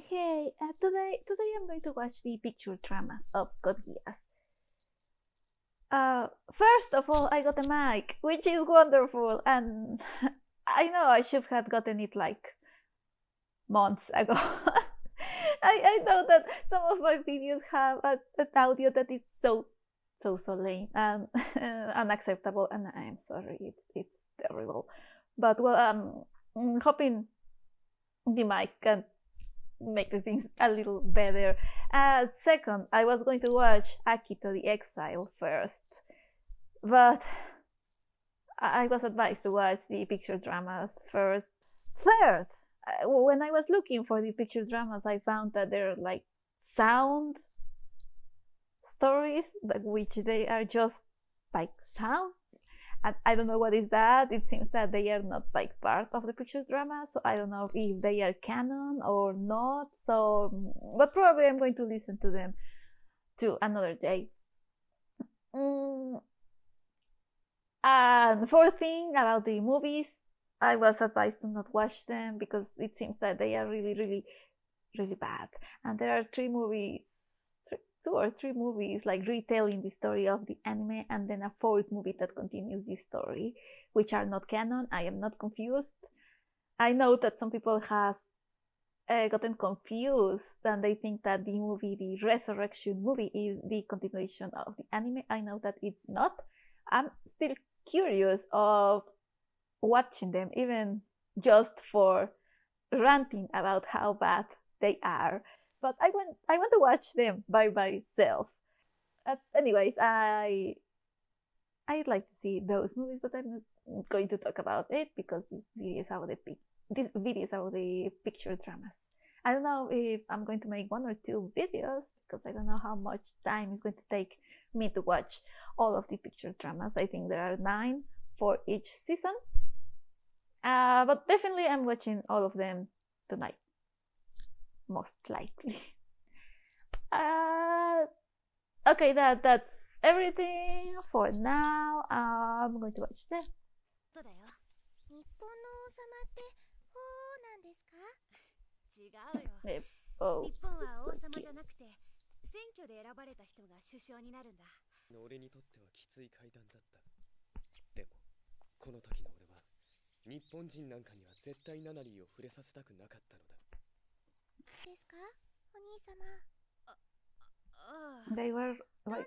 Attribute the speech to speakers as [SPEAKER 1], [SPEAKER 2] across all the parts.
[SPEAKER 1] Hey, today I'm going to watch the picture dramas of Geass. First of all, I got a mic, which is wonderful, and I know I should have gotten it like months ago. I know that some of my videos have an audio that is so lame and unacceptable, and I am sorry, it's terrible. But well, I'm hoping the mic can make the things a little better. Second, I was going to watch Akito the Exile first, but I was advised to watch the picture dramas first. Third, when I was looking for the picture dramas, I found that they're like sound stories, which they are just like sound. And I don't know what is that. It seems that they are not like part of the picture drama, so I don't know if they are canon or not. So, but probably I'm going to listen to them to another day. And fourth thing about the movies, I was advised to not watch them because it seems that they are really bad. And there are two or three movies like retelling the story of the anime, and then a fourth movie that continues the story, which are not canon. I am not confused. I know that some people has gotten confused and they think that the Resurrection movie, is the continuation of the anime. I know that it's not. I'm still curious of watching them, even just for ranting about how bad they are. But I want to watch them by myself. Anyways, I'd like to see those movies, but I'm not going to talk about it because this video is about the picture dramas. I don't know if I'm going to make one or two videos because I don't know how much time it's going to take me to watch all of the picture dramas. I think there are 9 for each season. But definitely I'm watching all of them tonight. Most likely. Okay, that's everything for now. I'm going to watch them.
[SPEAKER 2] そうだよ。日本の王様って王なんですか？違うよ。日本は王様じゃなくて選挙で選ばれた人が首相になるんだ。
[SPEAKER 3] 俺にとってはきつい階段だった。でもこの時の俺は日本人なんかには絶対ナナリーを触れさせたくなかったのだ。
[SPEAKER 2] ですか？お兄様。
[SPEAKER 1] They were like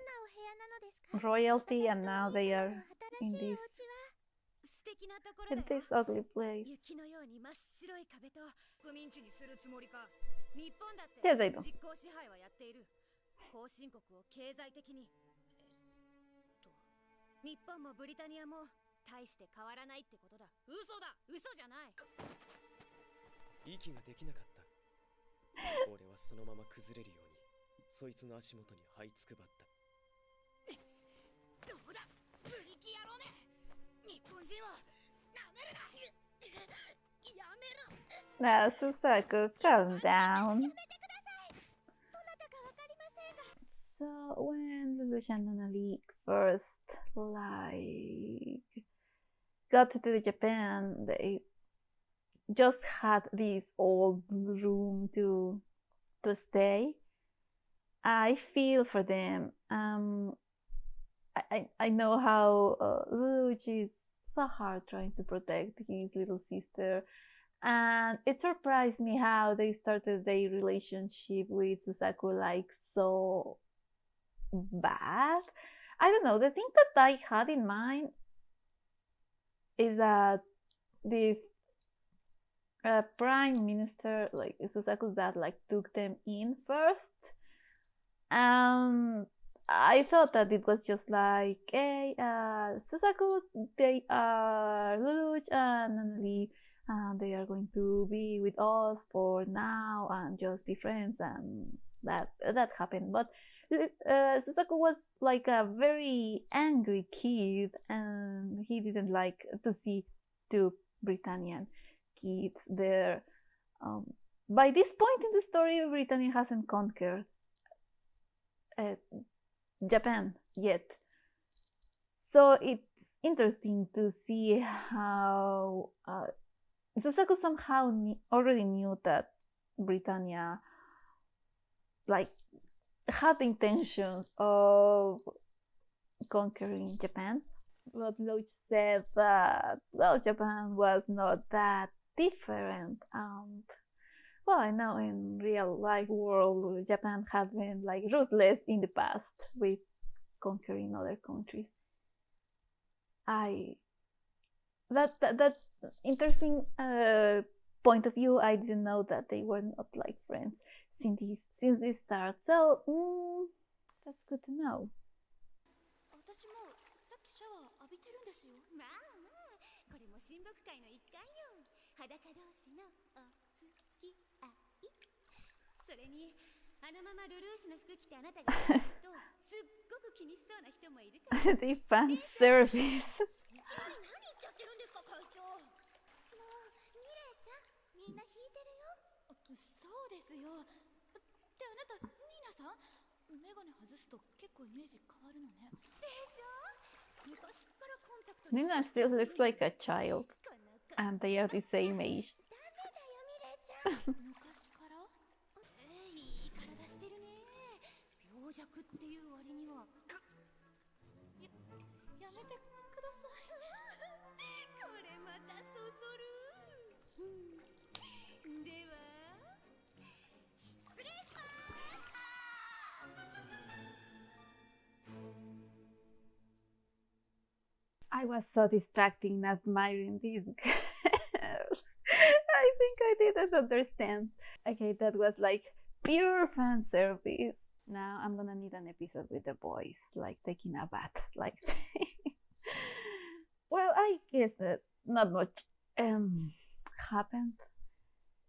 [SPEAKER 1] royalty, and now they are in this ugly place. Yes, they do.
[SPEAKER 2] 日本もブリタニアも大して変わらないってことだ。嘘だ。嘘じゃない。
[SPEAKER 3] 息ができなかった。俺はそのまま崩れるようにそいつの足元に這いつくばった。
[SPEAKER 2] どうだブリキ野郎ね。日本人をなめるな。やめろ。
[SPEAKER 1] Now, Susaku, calm down. So when Lelouch and Nanalie first got to Japan, they just had this old room to stay. I feel for them. I know how Lelouch is so hard trying to protect his little sister, and it surprised me how they started their relationship with Susaku like so bad. I don't know. The thing that I had in mind is that the prime minister, like Susaku's dad, like took them in first, and I thought that it was just like, hey, Susaku, they are Lelouch and Nanalie, and they are going to be with us for now and just be friends, and that happened. But Susaku was like a very angry kid, and he didn't like to see two Britannian kids there. By this point in the story, Britannia hasn't conquered Japan yet, so it's interesting to see how Susaku somehow already knew that Britannia like had intentions of conquering Japan. But Loach said that, well, Japan was not that different. Well, I know in real life world, Japan had been like ruthless in the past with conquering other countries. That interesting point of view. I didn't know that they were not like friends since the start. So that's good to know.
[SPEAKER 2] 私もさっきシャワー浴びてるんですよ。まあまあ、これも親睦会の一環よ。裸同士のお付き合い。それにあのままルルーシュの服着てあなたがいるとすっごく気にしそうな人もいるから。
[SPEAKER 1] The fan service.
[SPEAKER 2] いきなり何言っちゃってるんですか会長。もうミレイちゃん、みんな弾いてるよ。そうですよ。ってあなたニーナさん、メガネ外すと結構イメージ変わるのね。でしょ。昔からコンタクト。
[SPEAKER 1] Nina still looks like a child, and they are the same age.
[SPEAKER 2] ダメだよミレイちゃん。昔から？いい体してるね。病弱っていう割には。やめてください。これまたそそる。では失礼します。
[SPEAKER 1] I was so distracting admiring these girls. I think I didn't understand. Okay, that was like pure fan service. Now I'm gonna need an episode with the boys, like taking a bath. Like, well, I guess that not much happened.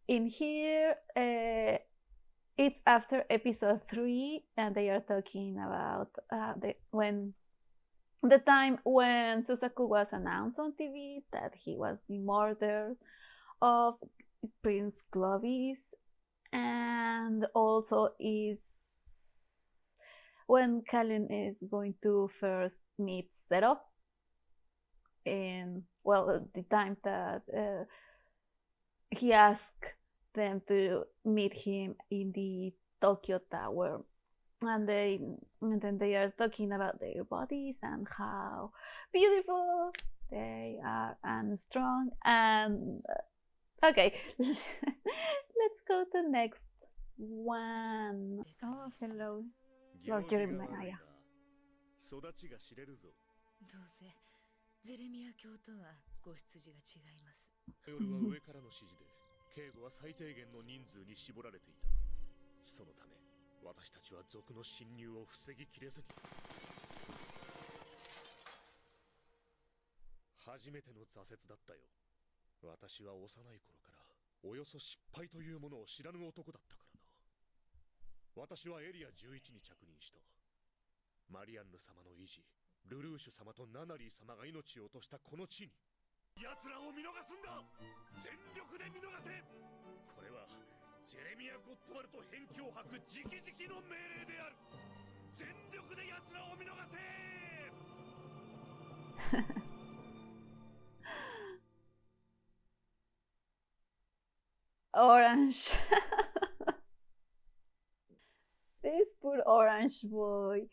[SPEAKER 1] In here, it's after episode 3, and they are talking about the time when Susaku was announced on TV that he was the murderer of Prince Clovis, and also is when Kalin is going to first meet Zero. And well, the time that he asked them to meet him in the Tokyo Tower, and then they are talking about their bodies and how beautiful they are and strong. And okay, let's go to next one. Oh, hello, Lord Jeremiah.
[SPEAKER 4] 育ちが知れるぞ。
[SPEAKER 5] どうせジェレミア教とはご出自が違います。
[SPEAKER 4] 夜は上からの指示で警護は最低限の人数に絞られていた。そのため私たちは賊の侵入を防ぎきれずに。初めての挫折だったよ。私は幼い頃からおよそ失敗というものを知らぬ男だったからな。私はエリア11に着任した。マリアンヌ様の維持、ルルーシュ様とナナリー様が命を落としたこの地に奴らを見逃すんだ。全力で見逃せ。これはジェレミア・ゴッドマルと辺境伯直々の命令である。全力で奴らを見逃せ。
[SPEAKER 1] Orange. This poor orange boy.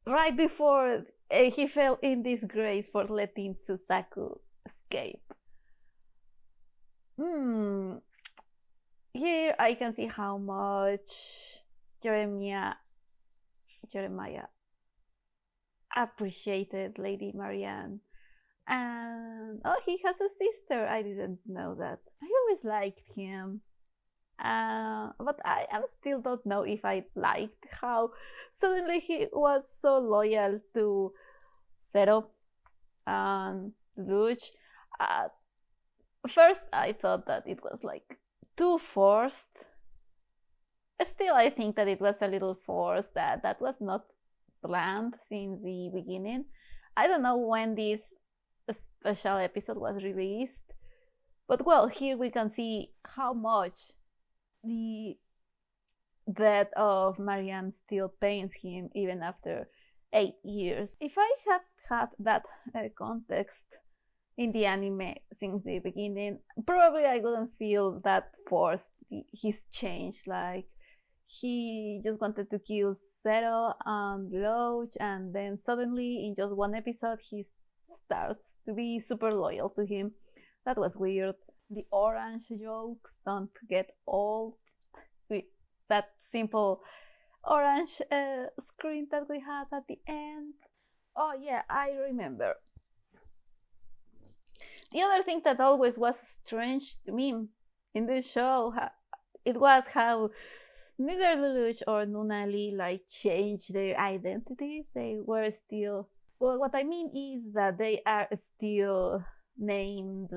[SPEAKER 1] Right before he fell in disgrace for letting Susaku escape. Here I can see how much Jeremiah appreciated Lady Marianne. And oh, he has a sister. I didn't know that. I always liked him. But I still don't know if I liked how suddenly he was so loyal to Zero and Luch. First, I thought that it was like too forced. Still, I think that it was a little forced, that was not planned since the beginning. I don't know when this special episode was released, but well, here we can see how much the death of Marianne still pains him even after 8 years. If I had had that context in the anime since the beginning. Probably I wouldn't feel that forced his change. Like he just wanted to kill Zero and Loach, and then suddenly in just one episode he starts to be super loyal to him. That was weird. The orange jokes don't get old. That simple orange screen that we had at the end. Oh yeah, I remember. The other thing that always was strange to me in this show, it was how neither Lelouch or Nunali like changed their identities. They were still. Well, what I mean is that they are still named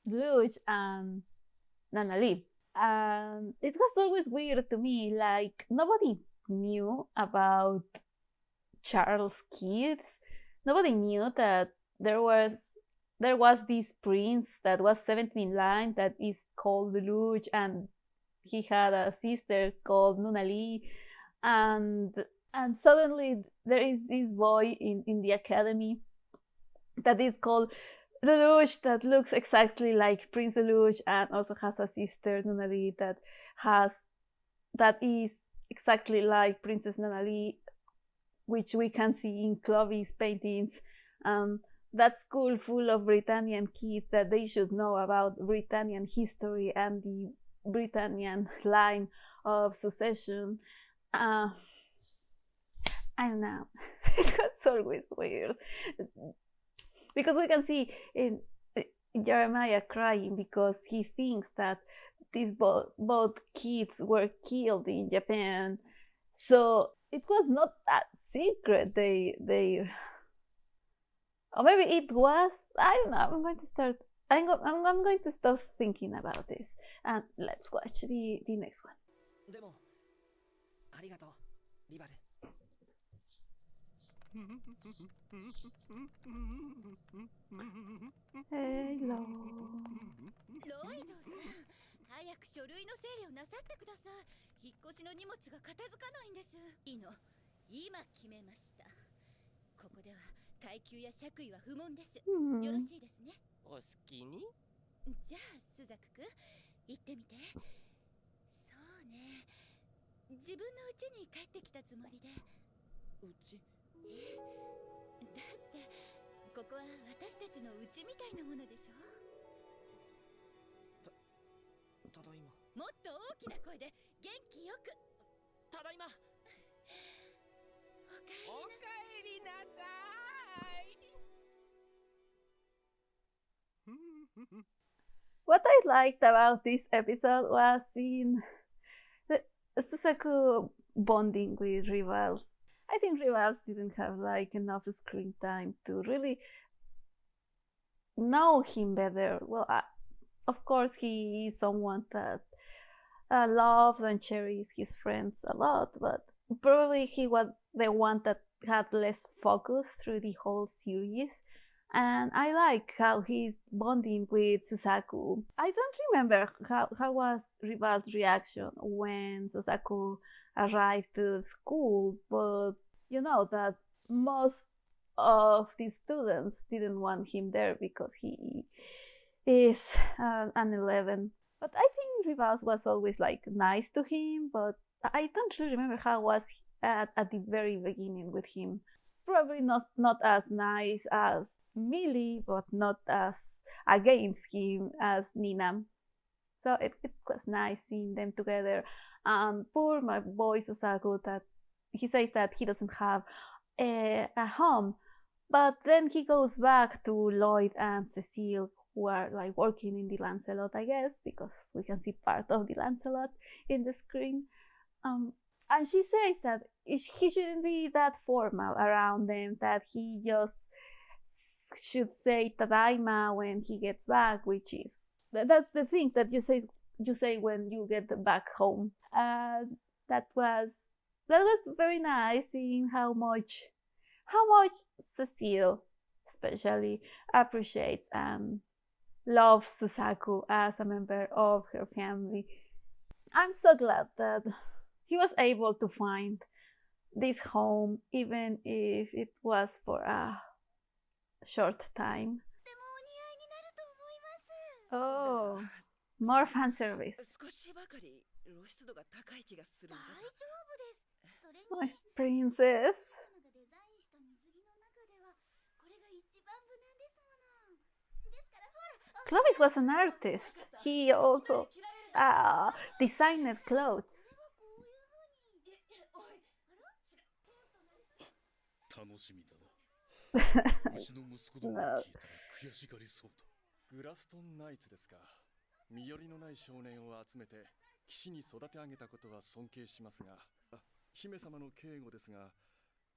[SPEAKER 1] Lelouch and Nunali. And it was always weird to me. Like nobody knew about Charles' kids. Nobody knew that there was this prince that was 17 in line that is called Lelouch, and he had a sister called Nunali, and suddenly there is this boy in the academy that is called Lelouch that looks exactly like Prince Lelouch and also has a sister Nunali that is exactly like Princess Nunali, which we can see in Clovis paintings. That school full of Britannian kids that they should know about Britannian history and the Britannian line of succession. I don't know. It was always weird. Because we can see in Jeremiah crying because he thinks that these both kids were killed in Japan. So it was not that secret. They or maybe it was. I don't know. I'm going to start. I'm going to stop thinking about this, and let's watch the next one.
[SPEAKER 6] でもありがとうリバル
[SPEAKER 1] Hello.
[SPEAKER 2] ロイドさん、早く書類の整理をなさってください。引っ越しの荷物が片付かないんです。いいの、今決めました。ここでは階級や爵位は不問です。よろしいですね。
[SPEAKER 6] お好きに
[SPEAKER 2] じゃあ、スザクくん、行ってみて。そうね。自分の家に帰ってきたつもりで。
[SPEAKER 6] うち
[SPEAKER 2] だってここは私たちの家みたいなものでしょ。
[SPEAKER 6] ただいま
[SPEAKER 2] もっと大きな声で元気よく。
[SPEAKER 6] ただいま
[SPEAKER 2] おかえりなさい。
[SPEAKER 1] What I liked about this episode was in the Susaku bonding with Rivals. I think Rivals didn't have like enough screen time to really know him better. Well, of course, he is someone that loves and cherishes his friends a lot, but probably he was the one that had less focus through the whole series. And I like how he's bonding with Susaku. I don't remember how was Rival's reaction when Susaku arrived to school, but you know that most of the students didn't want him there because he is an 11. But I think Rivals was always like nice to him, but I don't really remember how was at the very beginning with him. Probably not as nice as Millie, but not as against him as Nina. So it was nice seeing them together. Poor my boy Susaku, that he says that he doesn't have a home, but then he goes back to Lloyd and Cecile, who are like working in the Lancelot, I guess, because we can see part of the Lancelot in the screen. And she says that he shouldn't be that formal around them, that he just should say Tadaima when he gets back, which is that's the thing that you say when you get back home. That was very nice, seeing how much Cecile especially appreciates and loves Susaku as a member of her family. I'm so glad that he was able to find this home, even if it was for a short time.
[SPEAKER 2] とてもお似合い
[SPEAKER 1] Oh, more fan service.
[SPEAKER 6] 少しばかり露出度が高い気がするんだ
[SPEAKER 2] 大
[SPEAKER 6] が。
[SPEAKER 2] 丈夫です。それに
[SPEAKER 1] My princess.
[SPEAKER 2] 様がデザインした水着の中ではこれが一番無難ですもの。ですからほら。
[SPEAKER 1] Clovis was an artist. He also designed clothes.
[SPEAKER 4] 楽しみだな。うちの息子どもが聞いたら悔しがりそうだ。グラストンナイツですか。身寄りのない少年を集めて騎士に育て上げたことは尊敬しますが、姫様の警護ですが、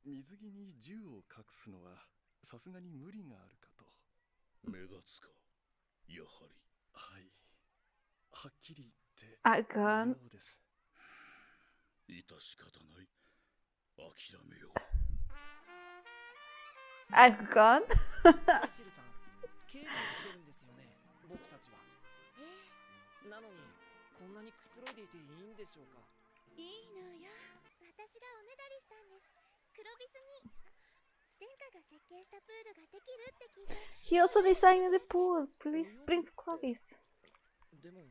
[SPEAKER 4] 水着に銃を隠すのはさすがに無理があるかと。目立つか、やはり。はい、はっきり言って
[SPEAKER 1] A gun.
[SPEAKER 4] そうです。致し方ない。諦めよう。
[SPEAKER 1] A gun?
[SPEAKER 6] セシルさん、警備に来てるんですよね、僕たちは。なのに、こんなにくつろいでいていいんでしょうか。
[SPEAKER 2] いいのよ。私がおねだりしたんです。黒ビスに。殿下が設計したプールができるって聞いて。
[SPEAKER 1] He also designed the pool. Please, Prince Clovis.
[SPEAKER 6] でも、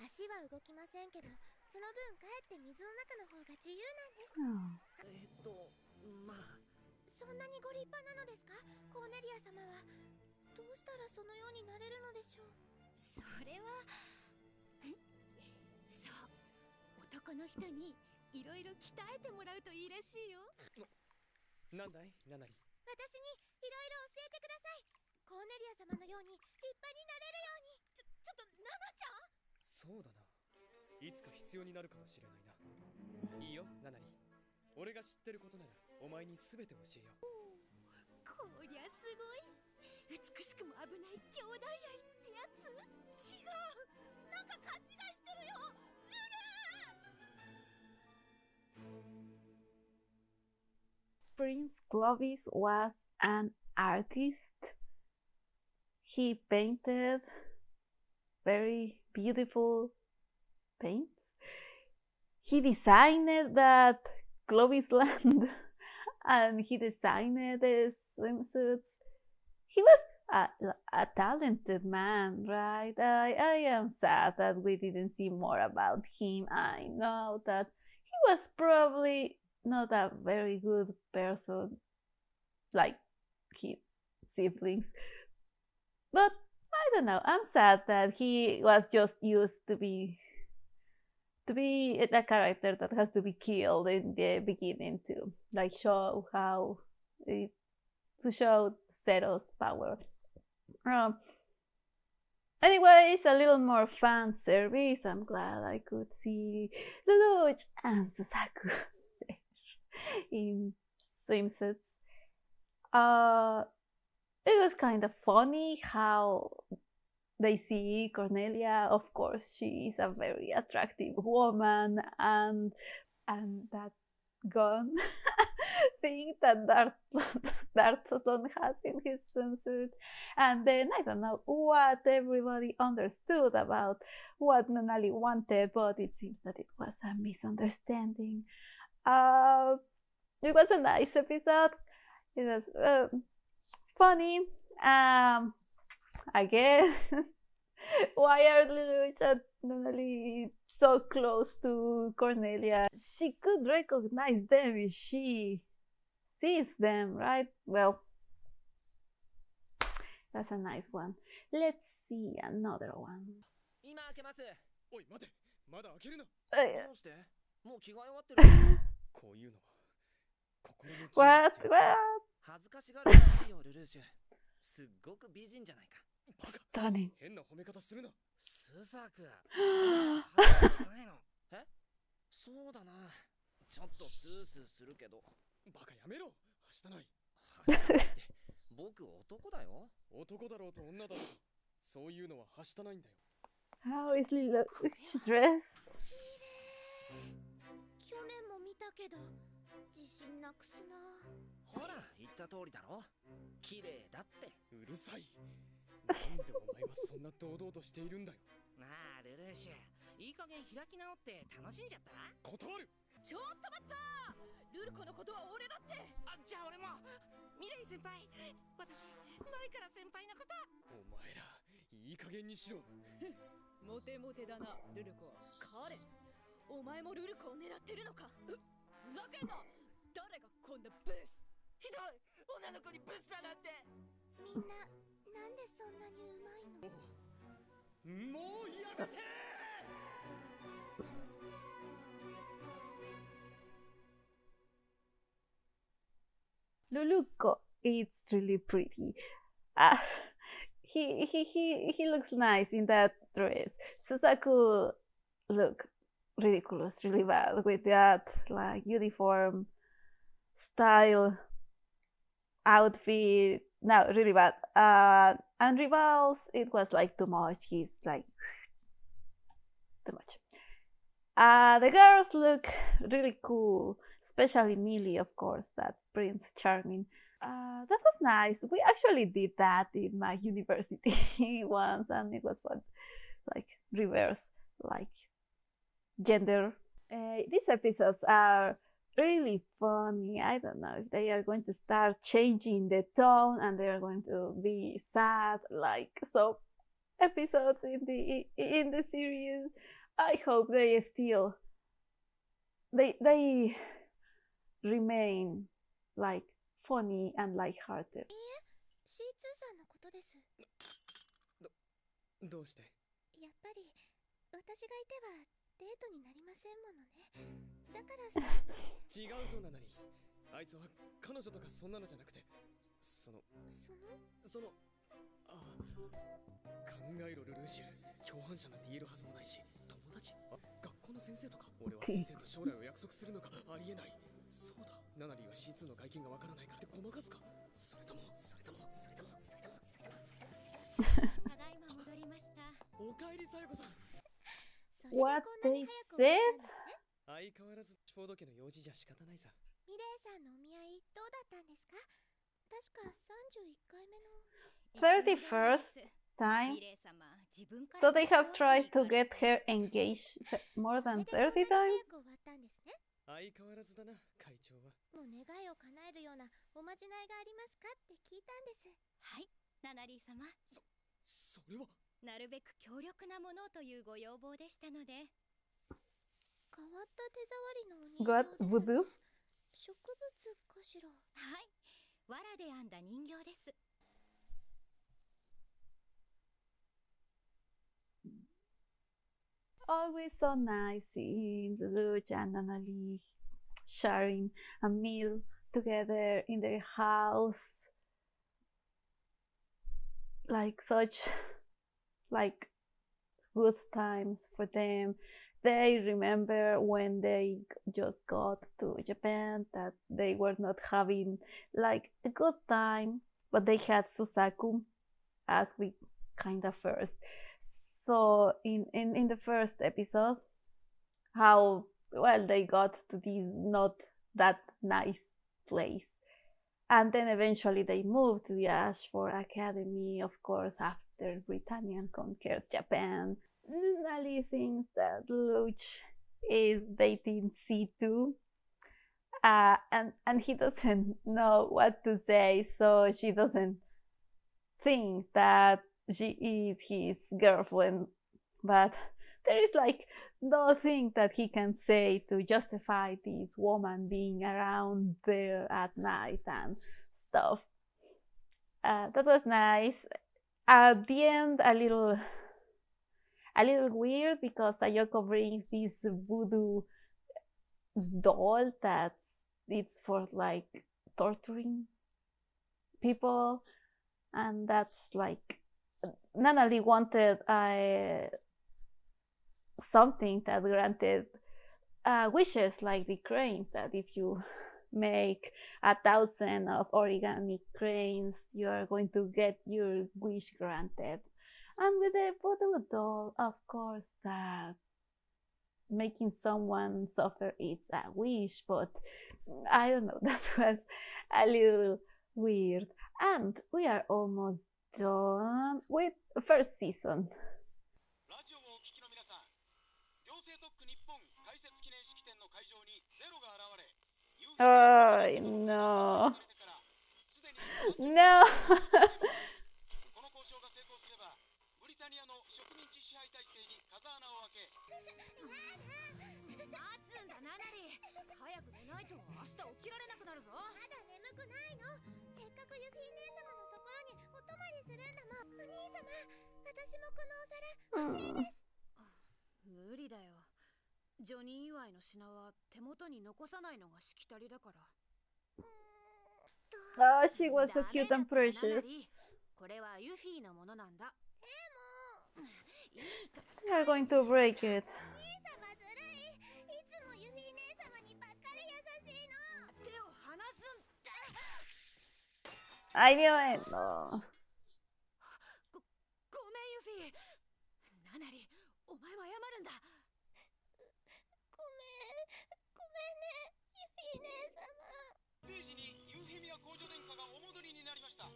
[SPEAKER 2] 足は動きませんけど、その分かえって水の中の方が自由なんです。
[SPEAKER 6] まあ。
[SPEAKER 2] そんなにご立派なのですか、コーネリア様は。どうしたらそのようになれるのでしょう。それはそう、男の人にいろいろ鍛えてもらうといいらしいよ。
[SPEAKER 3] なんだい、ナナリ。
[SPEAKER 2] 私にいろいろ教えてください。コーネリア様のように立派になれるように。ちょっとナナちゃん。
[SPEAKER 3] そうだな、いつか必要になるかもしれないな。いいよ、ナナリ。俺が知ってることならお前に全て教えよう。
[SPEAKER 2] こりゃすごい。美しくも危ない兄弟愛ってやつ。違う、なんか勘違いしてるよ、ルル。
[SPEAKER 1] Prince Clovis was an artist. He painted very beautiful paints. He designed that Clovis land and he designed the swimsuits. He was a talented man, right? I am sad that we didn't see more about him. I know that he was probably not a very good person like his siblings, but I don't know, I'm sad that he was just used to be a character that has to be killed in the beginning to like show how to show Zero's power. Anyways, a little more fan service. I'm glad I could see Lelouch and Susaku in swimsuits. It was kind of funny how they see Cornelia. Of course, she is a very attractive woman, and that gun thing that D'Artagnan has in his swimsuit. And then I don't know what everybody understood about what Nunali wanted, but it seems that it was a misunderstanding. It was a nice episode. It was funny. Again, why are Lelouch and Nunali so close to Cornelia? She could recognize them if she sees them, right? Well, that's a nice one. Let's see another one.
[SPEAKER 6] 今開けます。
[SPEAKER 3] おい、待て、まだ開けるな。
[SPEAKER 6] どうして？もう着替え終わってる。
[SPEAKER 3] こういうのは心の準備
[SPEAKER 1] What?
[SPEAKER 3] ってやつ。
[SPEAKER 1] What?
[SPEAKER 6] 恥ずかしがるないよ、ルルーシュ。すっごく美人じゃないか。
[SPEAKER 3] バカ、
[SPEAKER 1] Stunning.
[SPEAKER 3] 変な褒め方するな。
[SPEAKER 6] スサク。恥ずかしくないの。え？そうだな。ちょっとスースーするけど。
[SPEAKER 3] バカやめろ、はしたない。
[SPEAKER 6] はしたないって。僕男だよ。
[SPEAKER 3] 男だろうと女だろうと、そういうのははしたないんだよ。
[SPEAKER 1] How is Lelouch dressed?
[SPEAKER 2] 去年も見たけど自信なくすな。
[SPEAKER 6] ほら、言った通りだろ。綺麗だって。
[SPEAKER 3] うるさい。なんでお前はそんな堂々としているんだよ。
[SPEAKER 6] なあ、ルルーシュ。いい加減開き直って楽しんじゃった？
[SPEAKER 3] 断る。
[SPEAKER 2] ちょっと待った。ルルコのことは俺だって。
[SPEAKER 6] あ、じゃあ俺も。ミレイ先輩。私、前から先輩のこと。
[SPEAKER 3] お前ら、いいい加減にしろ。
[SPEAKER 5] モテモテだな、ルルコ。彼、お前もルルコを狙ってるのか。ふざけんな。誰がこんなブス。
[SPEAKER 6] ひどい、女の子にブスだなんて。
[SPEAKER 2] みんななんでそんなにうまいの？
[SPEAKER 3] もうやめて。
[SPEAKER 1] Luluko, it's really pretty. Uh, he looks nice in that dress. Susaku look ridiculous, really bad with that like uniform style outfit. No, really bad. And Rivals, it was like too much. He's like too much. The girls look really cool, especially Millie, of course, that Prince Charming. That was nice. We actually did that in my university once, and it was fun. Like reverse, like gender. These episodes are really funny. I don't know if they are going to start changing the tone and they are going to be sad, like some episodes in the series. I hope they still they remain like funny and lighthearted.
[SPEAKER 2] C2 さんのことです。
[SPEAKER 3] どうして？
[SPEAKER 2] やっぱり私がいてはデートになりませんものね。だから
[SPEAKER 3] 違うぞナナリー。あいつは彼女とかそんなのじゃなくて、その考えろルルーシュ。共犯者なんて言えるはずもないし、友達？学校の先生とか？俺は先生と将来を約束するのかありえない。そうだ、ナナリーは C2 の外見がわからないからってごまかすか？それとも
[SPEAKER 2] ただいま戻りました。
[SPEAKER 3] おかえりさよこさん。
[SPEAKER 1] What they said?
[SPEAKER 3] 相変わらずフォード家の用事じゃ仕方ないさ。
[SPEAKER 2] ミレイさんのお見合いどうだったんですか？確か31回目の
[SPEAKER 1] 31st time. So they have tried to get her engaged more than 30 times?
[SPEAKER 3] 相変わらずだな、会長は。
[SPEAKER 2] もう願いを叶えるようなおまじないがありますかって聞いたんです。
[SPEAKER 7] はい、ナナリー様。
[SPEAKER 3] それは
[SPEAKER 7] なるべく強力なものというご要望でしたので。
[SPEAKER 2] 変わった手触りのお人形です。
[SPEAKER 1] God voodoo?
[SPEAKER 2] 植物かしら。
[SPEAKER 7] はい、藁で編んだ人形です。
[SPEAKER 1] Always so nice seeing Luch and Annalie sharing a meal together in their house. Like such like good times for them. They remember when they just got to Japan that they were not having like a good time, but they had Susaku as we kind of first. So in the first episode, how well they got to this not that nice place. And then eventually they moved to the Ashford Academy, of course, after Britannia conquered Japan. Nali thinks that Luch is dating C2. And he doesn't know what to say, so she doesn't think that she is his girlfriend. But there is like nothing that he can say to justify this woman being around there at night and stuff. That was nice. At the end, a little weird because Sayoko brings this voodoo doll it's for like torturing people, and that's like Nanali wanted something that granted wishes, like the cranes, that if you make 1,000 of origami cranes, you are going to get your wish granted. And with the voodoo doll, of course, that making someone suffer it's a wish, but I don't know, that was a little weird. And we are almost done with the first season. Oh no. No.
[SPEAKER 5] ないと明日起きられなくなるぞ。
[SPEAKER 2] まだ眠くないの。せっかくユフィ姉様のところにお泊まりするんだもん。お兄様、私もこのお皿欲しいです。
[SPEAKER 5] 無理だよ。ジョニー祝いの品は手元に残さないのがしきたりだから。
[SPEAKER 1] Oh, she was so cute and precious.
[SPEAKER 5] これはユフィのものなんだ。
[SPEAKER 1] We are going to break it.
[SPEAKER 2] 兄様ずるい。いつもユフィ姉様にばっかり優しいの。
[SPEAKER 5] 手を離すんだ。
[SPEAKER 1] I knew it. No.
[SPEAKER 5] ごめんユフィ。ナナリ、お前は謝るんだ。
[SPEAKER 2] ごめんね、ユフィ姉様。
[SPEAKER 8] 0時にユーフェミア工場殿下がお戻りになりました。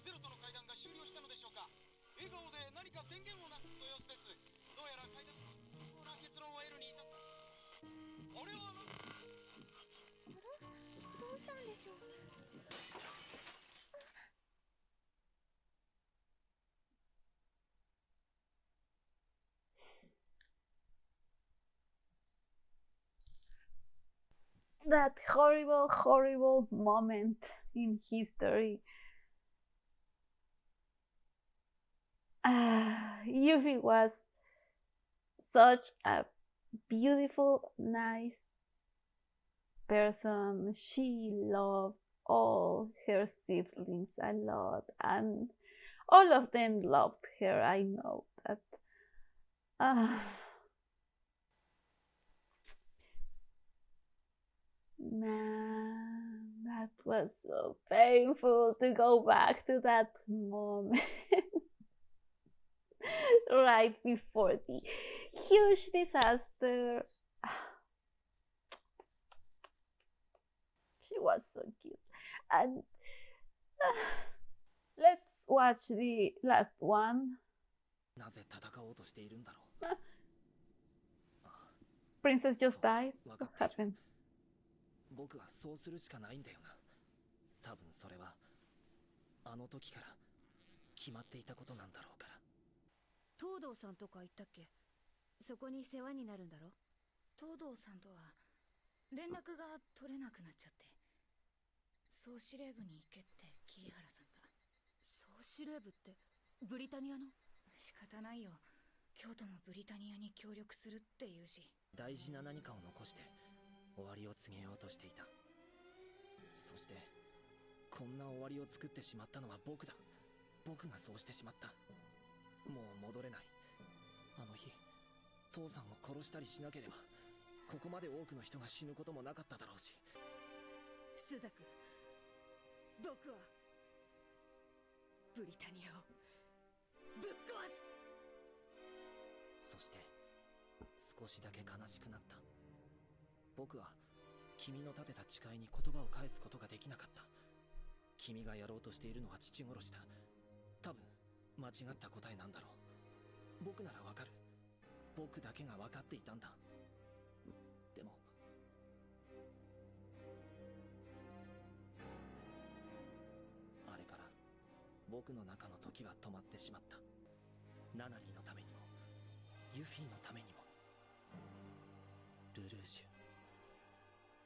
[SPEAKER 8] ゼロとの会談が終了したのでしょうか。笑顔で何か宣言をなすと様子です。どうやら会談な結論を得るに至った。あれは何？
[SPEAKER 2] あら、どうしたんでしょう。
[SPEAKER 1] That horrible, horrible moment in history. Yuffie was such a beautiful, nice person. She loved all her siblings a lot, and all of them loved her. I know that. Man, that was so painful to go back to that moment. Right before the huge disaster. She was so cute. And let's watch the last one.
[SPEAKER 6] なぜ戦おうとしているんだろう。
[SPEAKER 1] Princess just died. What happened?
[SPEAKER 6] 僕はそうするしかないんだよな。多分それはあの時から決まっていたことなんだろうから。
[SPEAKER 5] 東堂さんとか言ったっけ。そこに世話になるんだろ。
[SPEAKER 9] 東堂さんとは連絡が取れなくなっちゃって、総司令部に行けって桐原さんが。
[SPEAKER 5] 総司令部ってブリタニアの？
[SPEAKER 9] 仕方ないよ。京都もブリタニアに協力するって言うし。
[SPEAKER 6] 大事な何かを残して終わりを告げようとしていた。そしてこんな終わりを作ってしまったのは僕だ。僕がそうしてしまった。もう戻れない。あの日父さんを殺したりしなければここまで多くの人が死ぬこともなかっただろうし。
[SPEAKER 5] スザク、僕はブリタニアをぶっ壊す。
[SPEAKER 6] そして少しだけ悲しくなった。僕は君の立てた誓いに言葉を返すことができなかった。君がやろうとしているのは父殺しだ。多分間違った答えなんだろう。僕ならわかる。僕だけが分かっていたんだ。でもあれから僕の中の時は止まってしまった。ナナリーのためにもユフィのためにも。ルルーシュ、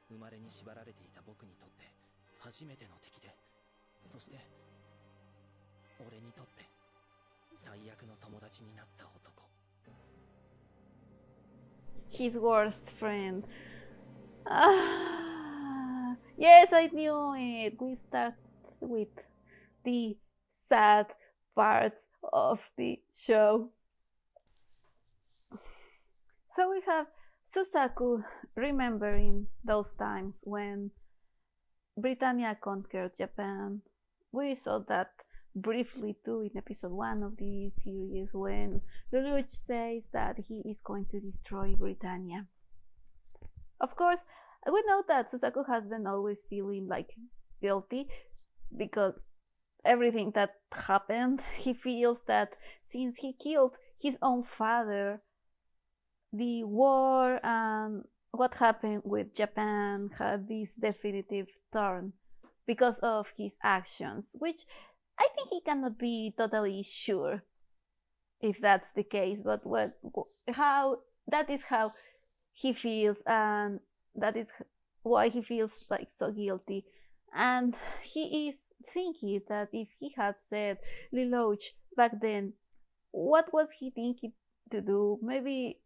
[SPEAKER 6] 生まれに縛られていた僕にとって初めての敵で、そして俺にとって最悪の友達になった男。
[SPEAKER 1] His worst friend. Yes, I knew it. We start with the sad part of the show. So we have Susaku remembering those times when Britannia conquered Japan. We saw that briefly too in episode 1 of the series when Lelouch says that he is going to destroy Britannia. Of course, we know that Susaku has been always feeling like guilty because everything that happened, he feels that since he killed his own father, the war and what happened with Japan had this definitive turn because of his actions, which I think he cannot be totally sure if that's the case, but how that is how he feels, and that is why he feels like so guilty. And he is thinking that if he had said Lelouch back then, what was he thinking to do? Maybe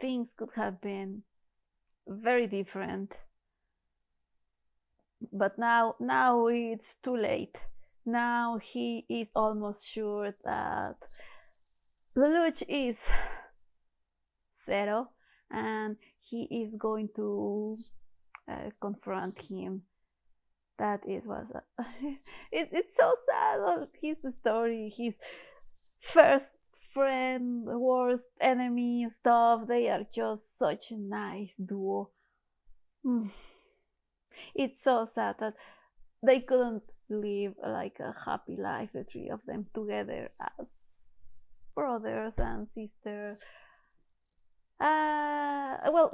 [SPEAKER 1] things could have been very different. But now it's too late. Now he is almost sure that Lelouch is Zero, and he is going to confront him. That is was it's so sad. His story, his first friend, worst enemy, stuff. They are just such a nice duo. It's so sad that they couldn't live like a happy life, the three of them together as brothers and sisters. Well,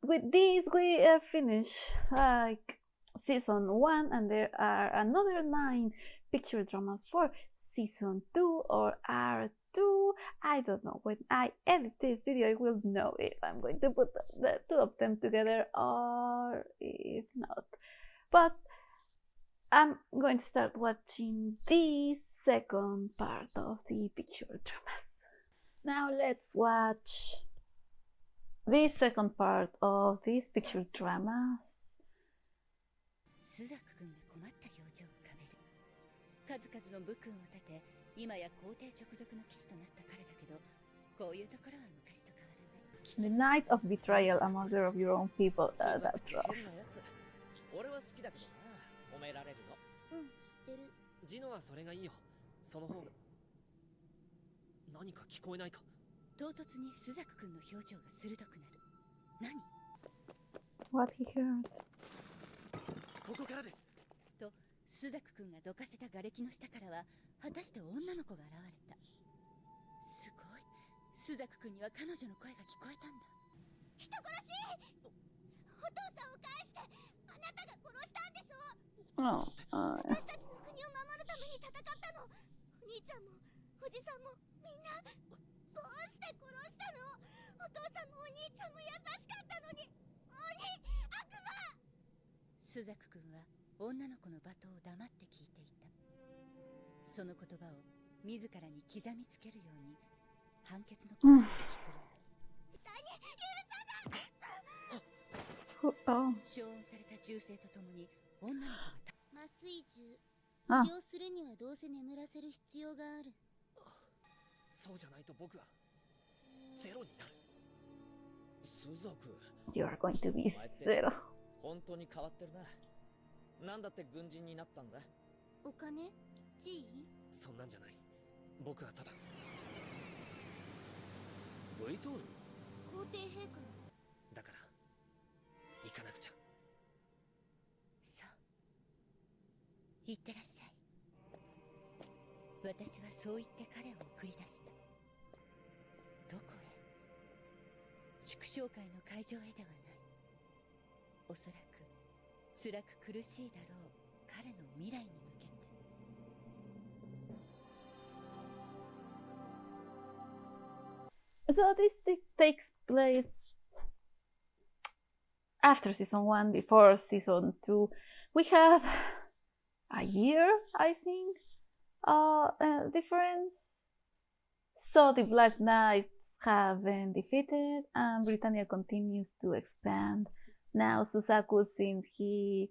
[SPEAKER 1] with this we finish like season 1, and there are another 9 picture dramas for season 2 or R2. I don't know. When I edit this video I will know if I'm going to put the 2 of them together or if not. But I'm going to start watching the second part of the picture dramas. Now let's watch the second part of these picture dramas.
[SPEAKER 2] 朱雀君が困った表情を浮かべる。数々の武勲を立て、今や皇帝直属の騎士となった彼だけど、こういうところは昔と変わらない。
[SPEAKER 1] The night of betrayal, a mother of your own people. That's rough.
[SPEAKER 6] 俺は好きだけどな、褒められるの。
[SPEAKER 2] うん、知ってる。
[SPEAKER 6] ジノはそれがいいよ。その方が。何か聞こえないか。
[SPEAKER 2] 唐突に朱雀君の表情が鋭くなる。何？
[SPEAKER 1] What he heard.
[SPEAKER 6] ここからです。
[SPEAKER 2] と、朱雀君がどかせた瓦礫の下からは、果たして女の子が現れた。すごい。朱雀君には彼女の声が聞こえたんだ。人殺し！お父さんを返して！あなたが殺したんでしょ！
[SPEAKER 1] Oh,
[SPEAKER 2] 私たちの国を守るために戦ったの。お兄ちゃんもおじさんもみんな。どうして殺したの？お父さんもお兄ちゃんも優しかったのに。鬼！悪魔！朱雀君は女の子の罵倒を黙って聞いていた。その言葉を自らに刻みつけるように判決の言葉が聞くように。絶対に許さない！消音された銃声とともに女の子が麻酔銃。治療するにはどうせ眠らせる必要がある。
[SPEAKER 6] そうじゃないと僕はゼロになる。朱雀。
[SPEAKER 1] you are going to be zero.
[SPEAKER 6] 本当に変わってるな。なんだって軍人になったんだ。
[SPEAKER 2] お金？地位？
[SPEAKER 6] そんなんじゃない。僕はただ。Vトール？
[SPEAKER 2] 皇帝陛下の。
[SPEAKER 6] だから行かなくちゃ。
[SPEAKER 2] そう。行ってらっしゃい。私はそう言って彼を送り出した。どこへ？祝勝会の会場へではない。おそらく辛く苦しいだろう彼の未来に向けて。
[SPEAKER 1] So this takes place after season 1, before season 2. We have a year, I think, difference. So the Black Knights have been defeated and Britannia continues to expand. Now Suzaku, since he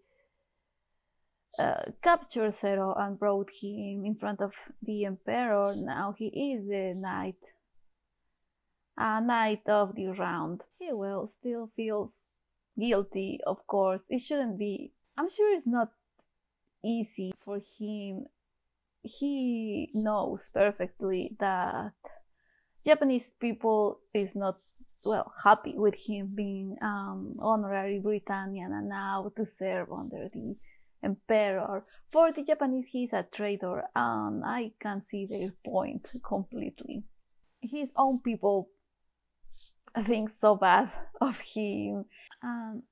[SPEAKER 1] captured Zero and brought him in front of the Emperor, now he is the knight. A knight of the round. He will still feels guilty, of course. It shouldn't be. I'm sure it's not easy for him. He knows perfectly that Japanese people is not happy with him being honorary Britannian and now to serve under the Emperor. For the Japanese, he's a traitor, and I can see their point completely. His own people think so bad of him.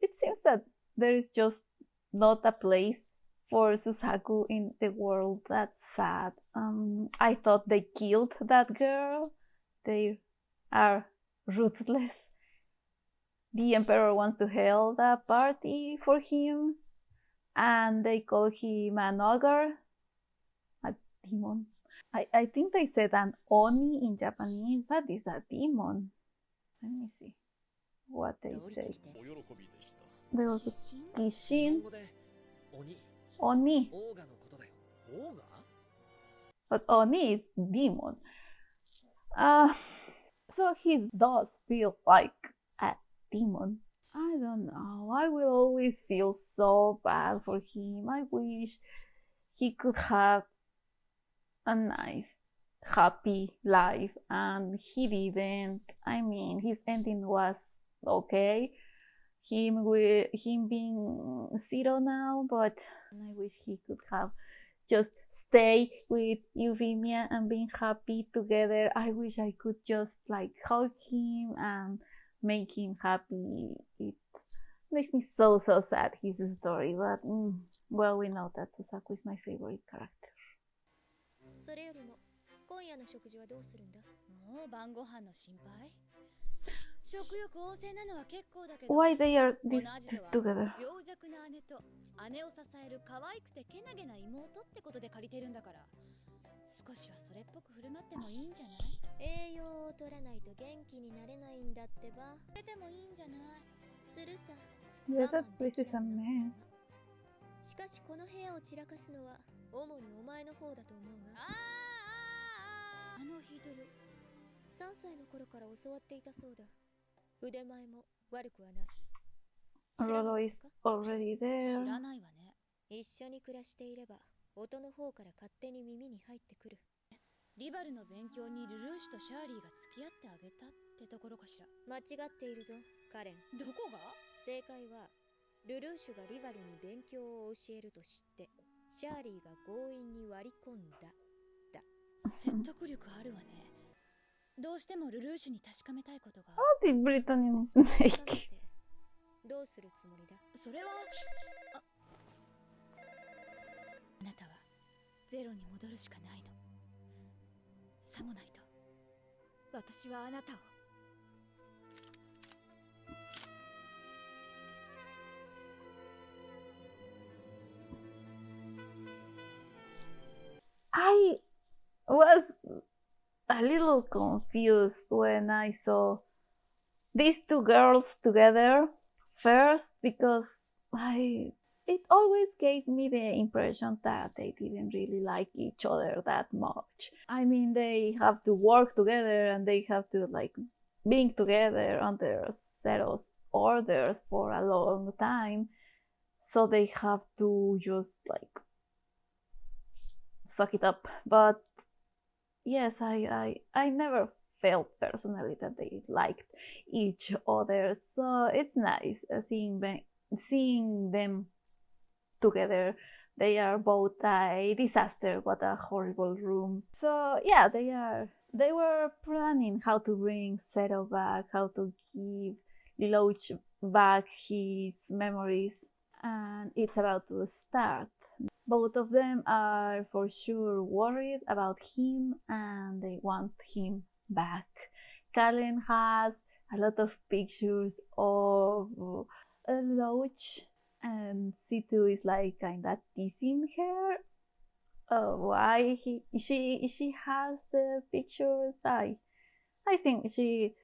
[SPEAKER 1] It seems that there is just not a place for Suzaku in the world. That's sad. I thought they killed that girl. They are ruthless. the emperor wants to hold a party for him, and they call him an ogre, a demon. I think they said an oni in Japanese. That is a demon. Let me see what they say. There was a Gishin, Oni. But Oni is demon. So he does feel like a demon. I don't know. I will always feel so bad for him. I wish he could have a nice, happy life, and he didn't. I mean, his ending was okay. Him being zero now, but I wish he could have just stay with Euphemia and being happy together. I wish I could just like hug him and make him happy. It makes me so sad, his story, but well, we know that Susaku is my favorite character.
[SPEAKER 2] それよりも今夜の食事はどうするんだ？
[SPEAKER 5] もう晩ご飯の心配？食欲旺盛なのは結構だけど、
[SPEAKER 1] Why they are this together?
[SPEAKER 5] 病弱な姉と姉を支える可愛くてけなげな妹ってことで借りてるんだから、少しはそれっぽく振る舞ってもいいんじゃない？
[SPEAKER 2] 栄養を取らないと元気になれないんだってば。
[SPEAKER 5] それでもいいんじゃない？
[SPEAKER 2] するさ。
[SPEAKER 1] Yeah, that place is a mess.
[SPEAKER 2] しかしこの部屋を散らかすのは主にお前の方だと思うが。弾いてる。3歳の頃から教わっていたそうだ。腕前も悪くはない。
[SPEAKER 1] Rolo is already there.
[SPEAKER 5] 知らないわね。
[SPEAKER 2] 一緒に暮らしていれば音の方から勝手に耳に入ってくる。
[SPEAKER 5] リバルの勉強にルルーシュとシャーリーが付き合ってあげたってところかしら。
[SPEAKER 2] 間違っているぞ、カレン。
[SPEAKER 5] どこが？
[SPEAKER 2] 正解はルルーシュがリバルに勉強を教えると知ってシャーリーが強引に割り込んだ。
[SPEAKER 5] 説得力あるわね。どうしてもルルーシュに確かめたいことが。
[SPEAKER 1] How did Brittany snake?
[SPEAKER 2] どうするつもりだ？
[SPEAKER 5] それはあなたはゼロに戻るしかないの。さもないと私はあなたを。
[SPEAKER 1] I was a little confused when I saw these two girls together first, because it always gave me the impression that they didn't really like each other that much. I mean, they have to work together and they have to like being together under Zero's orders for a long time, so they have to just like suck it up. But yes, I never felt personally that they liked each other, so it's nice seeing them together. They are both a disaster, what a horrible room. So yeah, they were planning how to bring Zero back, how to give Lelouch back his memories, and it's about to start. Both of them are for sure worried about him and they want him back. Kalen has a lot of pictures of Lelouch, and C2 is like kinda teasing her. Why she has the pictures? I think she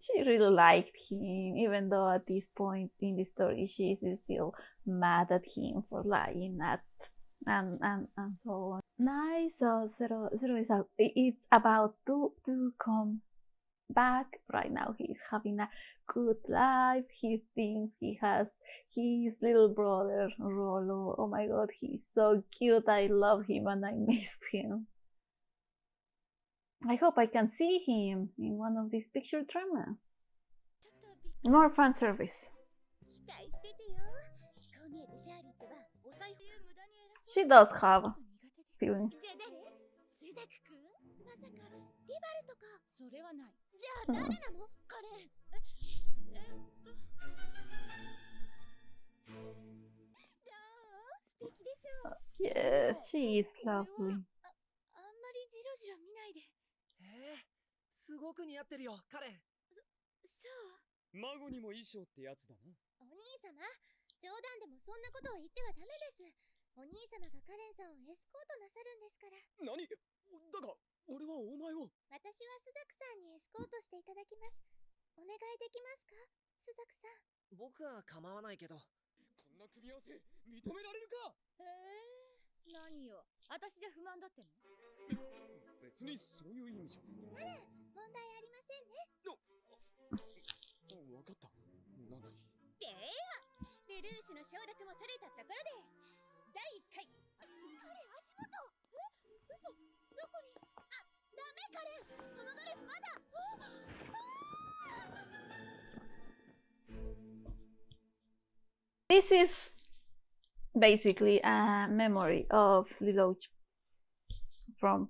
[SPEAKER 1] she really liked him, even though at this point in the story she is still mad at him for lying at and so on. Nice. So Zero is out. It's about to come back. Right now he's having a good life. He thinks he has his little brother Rolo. Oh my god, he's so cute. I love him and I missed him. I hope I can see him in one of these picture dramas. More fan service. She does have feelings.
[SPEAKER 5] それはない。じゃあ誰なの？カレン。素敵でしょ。
[SPEAKER 1] Yes, she is lovely.
[SPEAKER 5] あんまりジロジロ見ないで。
[SPEAKER 6] すごく似合ってるよ、カレン。
[SPEAKER 5] そう。
[SPEAKER 3] 孫にも衣装ってやつだな。
[SPEAKER 2] お兄様、冗談でもそんなことを言ってはダメです。お兄様がカレンさんをエスコートなさるんですから。
[SPEAKER 3] 何？だが、俺はお前を。
[SPEAKER 2] 私はスザクさんにエスコートしていただきます。お願いできますか、スザクさん。
[SPEAKER 6] 僕は構わないけど。
[SPEAKER 3] こんな組み合わせ認められるか？
[SPEAKER 5] へえ、何よ、私じゃ不満だっての？
[SPEAKER 3] 別にそういう意味じゃ。
[SPEAKER 2] なら問題ありませんね。
[SPEAKER 3] わかった。ナナリ。
[SPEAKER 2] では、ルルーシュの承諾も取れたところで、第1回。彼、足元。嘘、どこに？ダメ、カレン、そのドレスまだ。
[SPEAKER 1] This is basically a memory of Liloch from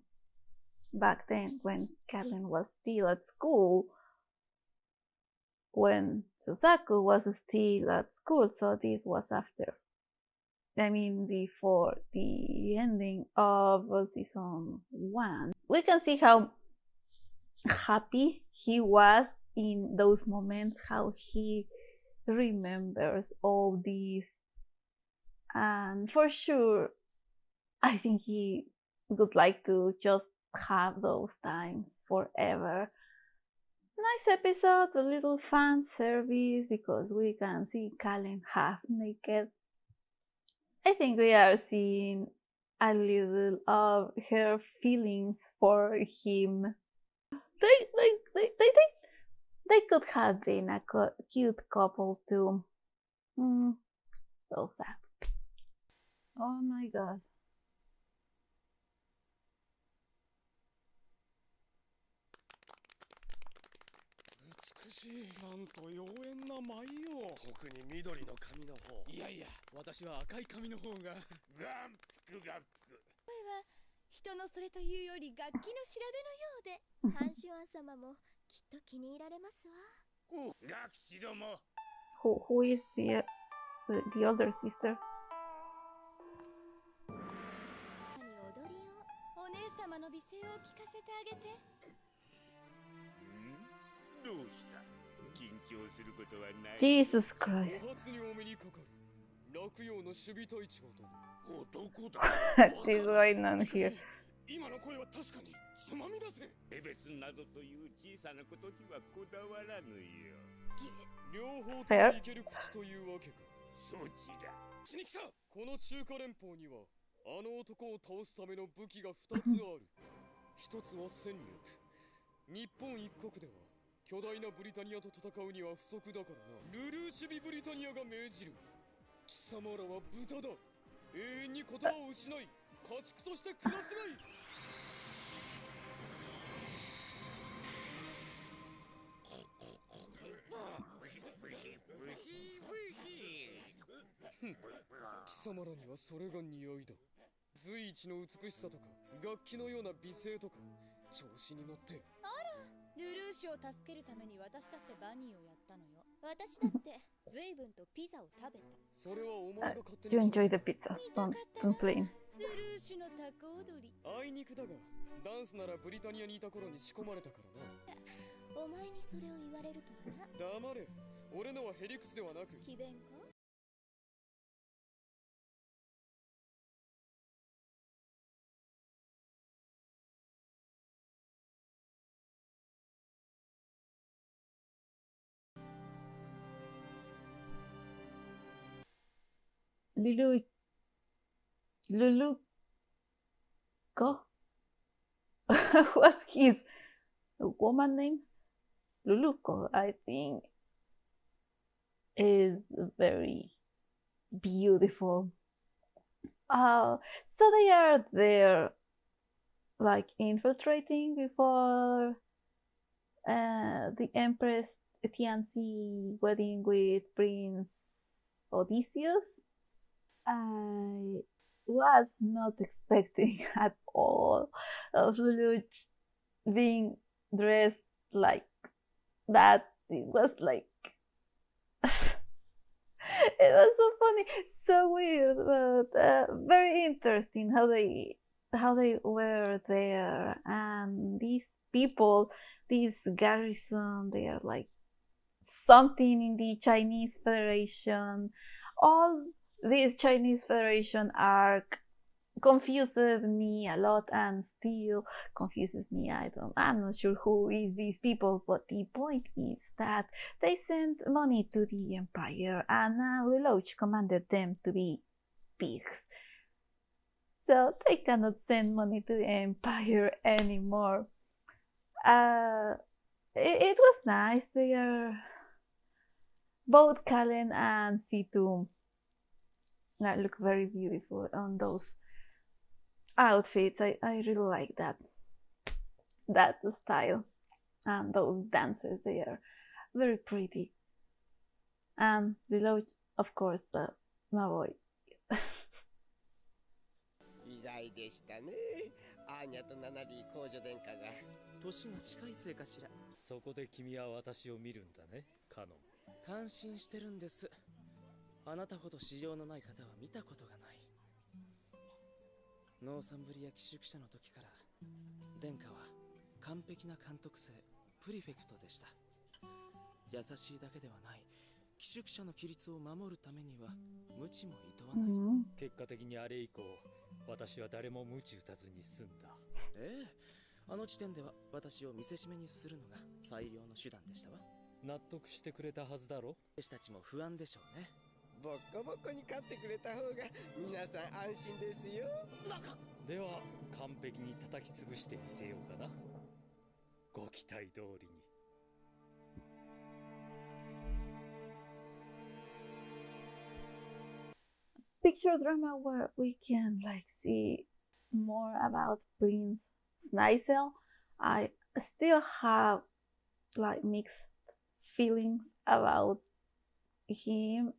[SPEAKER 1] back then when Karen was still at school, when Suzaku was still at school, so this was after. I mean, before the ending of season 1. We can see how happy he was in those moments, how he remembers all this, and for sure I think he would like to just have those times forever. Nice episode, a little fan service because we can see Kallen half naked. I think we are seeing a little of her feelings for him. They could have been a cute couple too. So sad. Oh my god.
[SPEAKER 4] 美しい。なんと妖艶な舞よ。特に緑の髪の方。
[SPEAKER 3] いやいや、私は赤い髪の方が。
[SPEAKER 4] ガンプクガンプク。
[SPEAKER 5] 声は人のそれというより楽器の調べのようで、
[SPEAKER 2] ハンシュアン様もきっと気に入られますわ。
[SPEAKER 4] お、ガキシども。
[SPEAKER 1] Who is the older sister?
[SPEAKER 5] 踊りをお姉様の美声を聞かせてあげて。
[SPEAKER 4] どうした？緊張することはない。
[SPEAKER 1] Jesus Christ.
[SPEAKER 3] お初にお目にかかる。落葉の守備隊長と。
[SPEAKER 4] 男だ。
[SPEAKER 1] What is going on here?
[SPEAKER 4] 今の声は確かにつまみ出せ。性別などという小さなことにはこだわらぬよ。
[SPEAKER 3] 両方ともいける口というわけか。
[SPEAKER 4] そちら。
[SPEAKER 3] しに来た。この中華連邦にはあの男を倒すための武器が2つある。1つは戦力。日本一国では巨大なブリタニアと戦うには不足だからな。ルルーシビブリタニアが命じる。貴様らは豚だ。永遠に言葉を失い家畜として暮らすがいい。貴様らにはそれが似合いだ。随一の美しさとか楽器のような美声とか調子に乗って。
[SPEAKER 5] あら、ルルーシュを助けるために私だってバニーをやったのよ。私だって随分とピザを食べた。
[SPEAKER 3] それはお前が勝手に。
[SPEAKER 1] You enjoy the pizza. Don't complain.
[SPEAKER 5] ルルーシュのタコ踊り。
[SPEAKER 3] あいにくだがダンスならブリタニアにいた頃に仕込まれたからな。
[SPEAKER 2] お前にそれを言われるとはな。
[SPEAKER 3] 黙れ。俺のはヘリクスではなく
[SPEAKER 2] 詭弁か？Luluko
[SPEAKER 1] what's his woman name? Luluko, I think, is very beautiful. So they are there, like infiltrating before the Empress Tianzi wedding with Prince Odysseus. I was not expecting at all of Luluch being dressed like that. It was like it was so funny, so weird, but very interesting how they were there. And these people, this garrison, they are like something in the Chinese Federation. All this Chinese Federation arc confuses me a lot and still confuses me. I'm not sure who is these people, but the point is that they sent money to the Empire and now Lelouch commanded them to be pigs. So they cannot send money to the Empire anymore. It was nice. They are both Kalen and Situ look very beautiful on those outfits. I really like that style, and those dancers, they are very pretty. And below, of course, my boy.
[SPEAKER 10] 意外でしたね。アーニャとナナリー公女殿下が。
[SPEAKER 6] 年が近いせいかしら。そこで君は私を見るんだね、カノン。感心してるんです。あなたほど市場のない方は見たことがない。ノーサンブリア寄宿舎の時から殿下は完璧な監督生プリフェクトでした。優しいだけではない、寄宿舎の規律を守るためには無知も厭わない、結果的にあれ以降私は誰も無知打たずに済んだ。あの時点では私を見せしめにするのが最良の手段でしたわ。納得してくれたはずだろ。私たちも不安でしょうね。
[SPEAKER 10] ボッコボコに勝ってくれた方が皆さん安心ですよ。
[SPEAKER 6] では完璧に叩き潰してみせようかな。ご期待通りに。
[SPEAKER 1] Picture drama where we can see more about Prince Sneisel. I still have mixed feelings about him.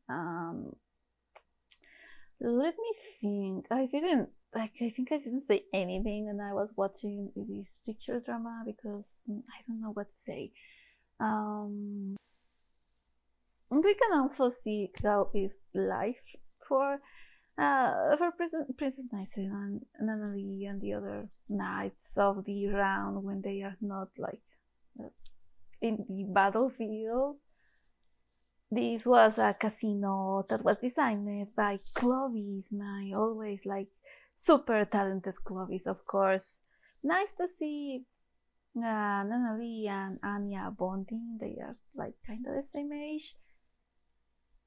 [SPEAKER 1] Let me think. I think I didn't say anything when I was watching this picture drama because I don't know what to say. We can also see how is life for Princess Nicely and Nanalie and the other knights of the round when they are not in the battlefield. This was a casino that was designed by Clovis, my always super talented Clovis, of course. Nice to see Nanalie and Anya bonding. They are kind of the same age.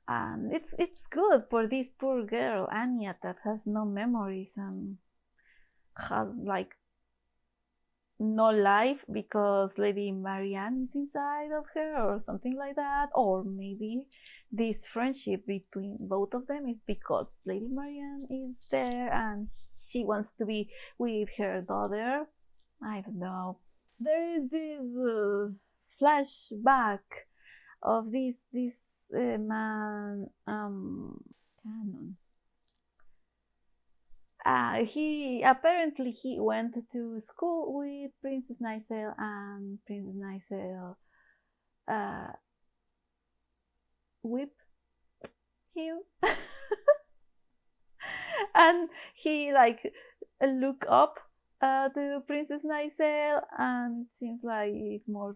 [SPEAKER 1] And it's good for this poor girl, Anya, that has no memories and has no life because Lady Marianne is inside of her or something like that. Or maybe this friendship between both of them is because Lady Marianne is there and she wants to be with her daughter. I don't know. There is this flashback of this man, Canon. He went to school with Princess Nicel, and Princess Nicel whipped him. And he look up to Princess Nicel, and it seems like it's more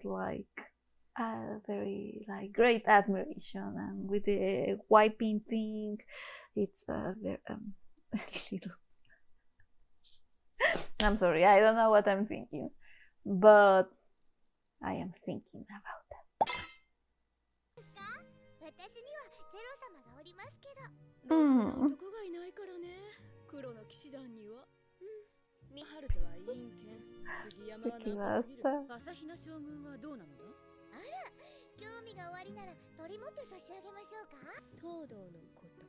[SPEAKER 1] a very great admiration. And with the wiping thing, it's very little. I'm sorry, I don't know what I'm thinking, but I am thinking about that.
[SPEAKER 2] 私にはゼロ様がおりますけど。
[SPEAKER 5] ろくな男がいないからね。黒の騎士団には。ミハルトはいいんけん。杉山は長すぎる。朝比奈将軍はどうなのだ？
[SPEAKER 2] あら、興味がおありなら取り持って差し上げましょうか。東堂のこと。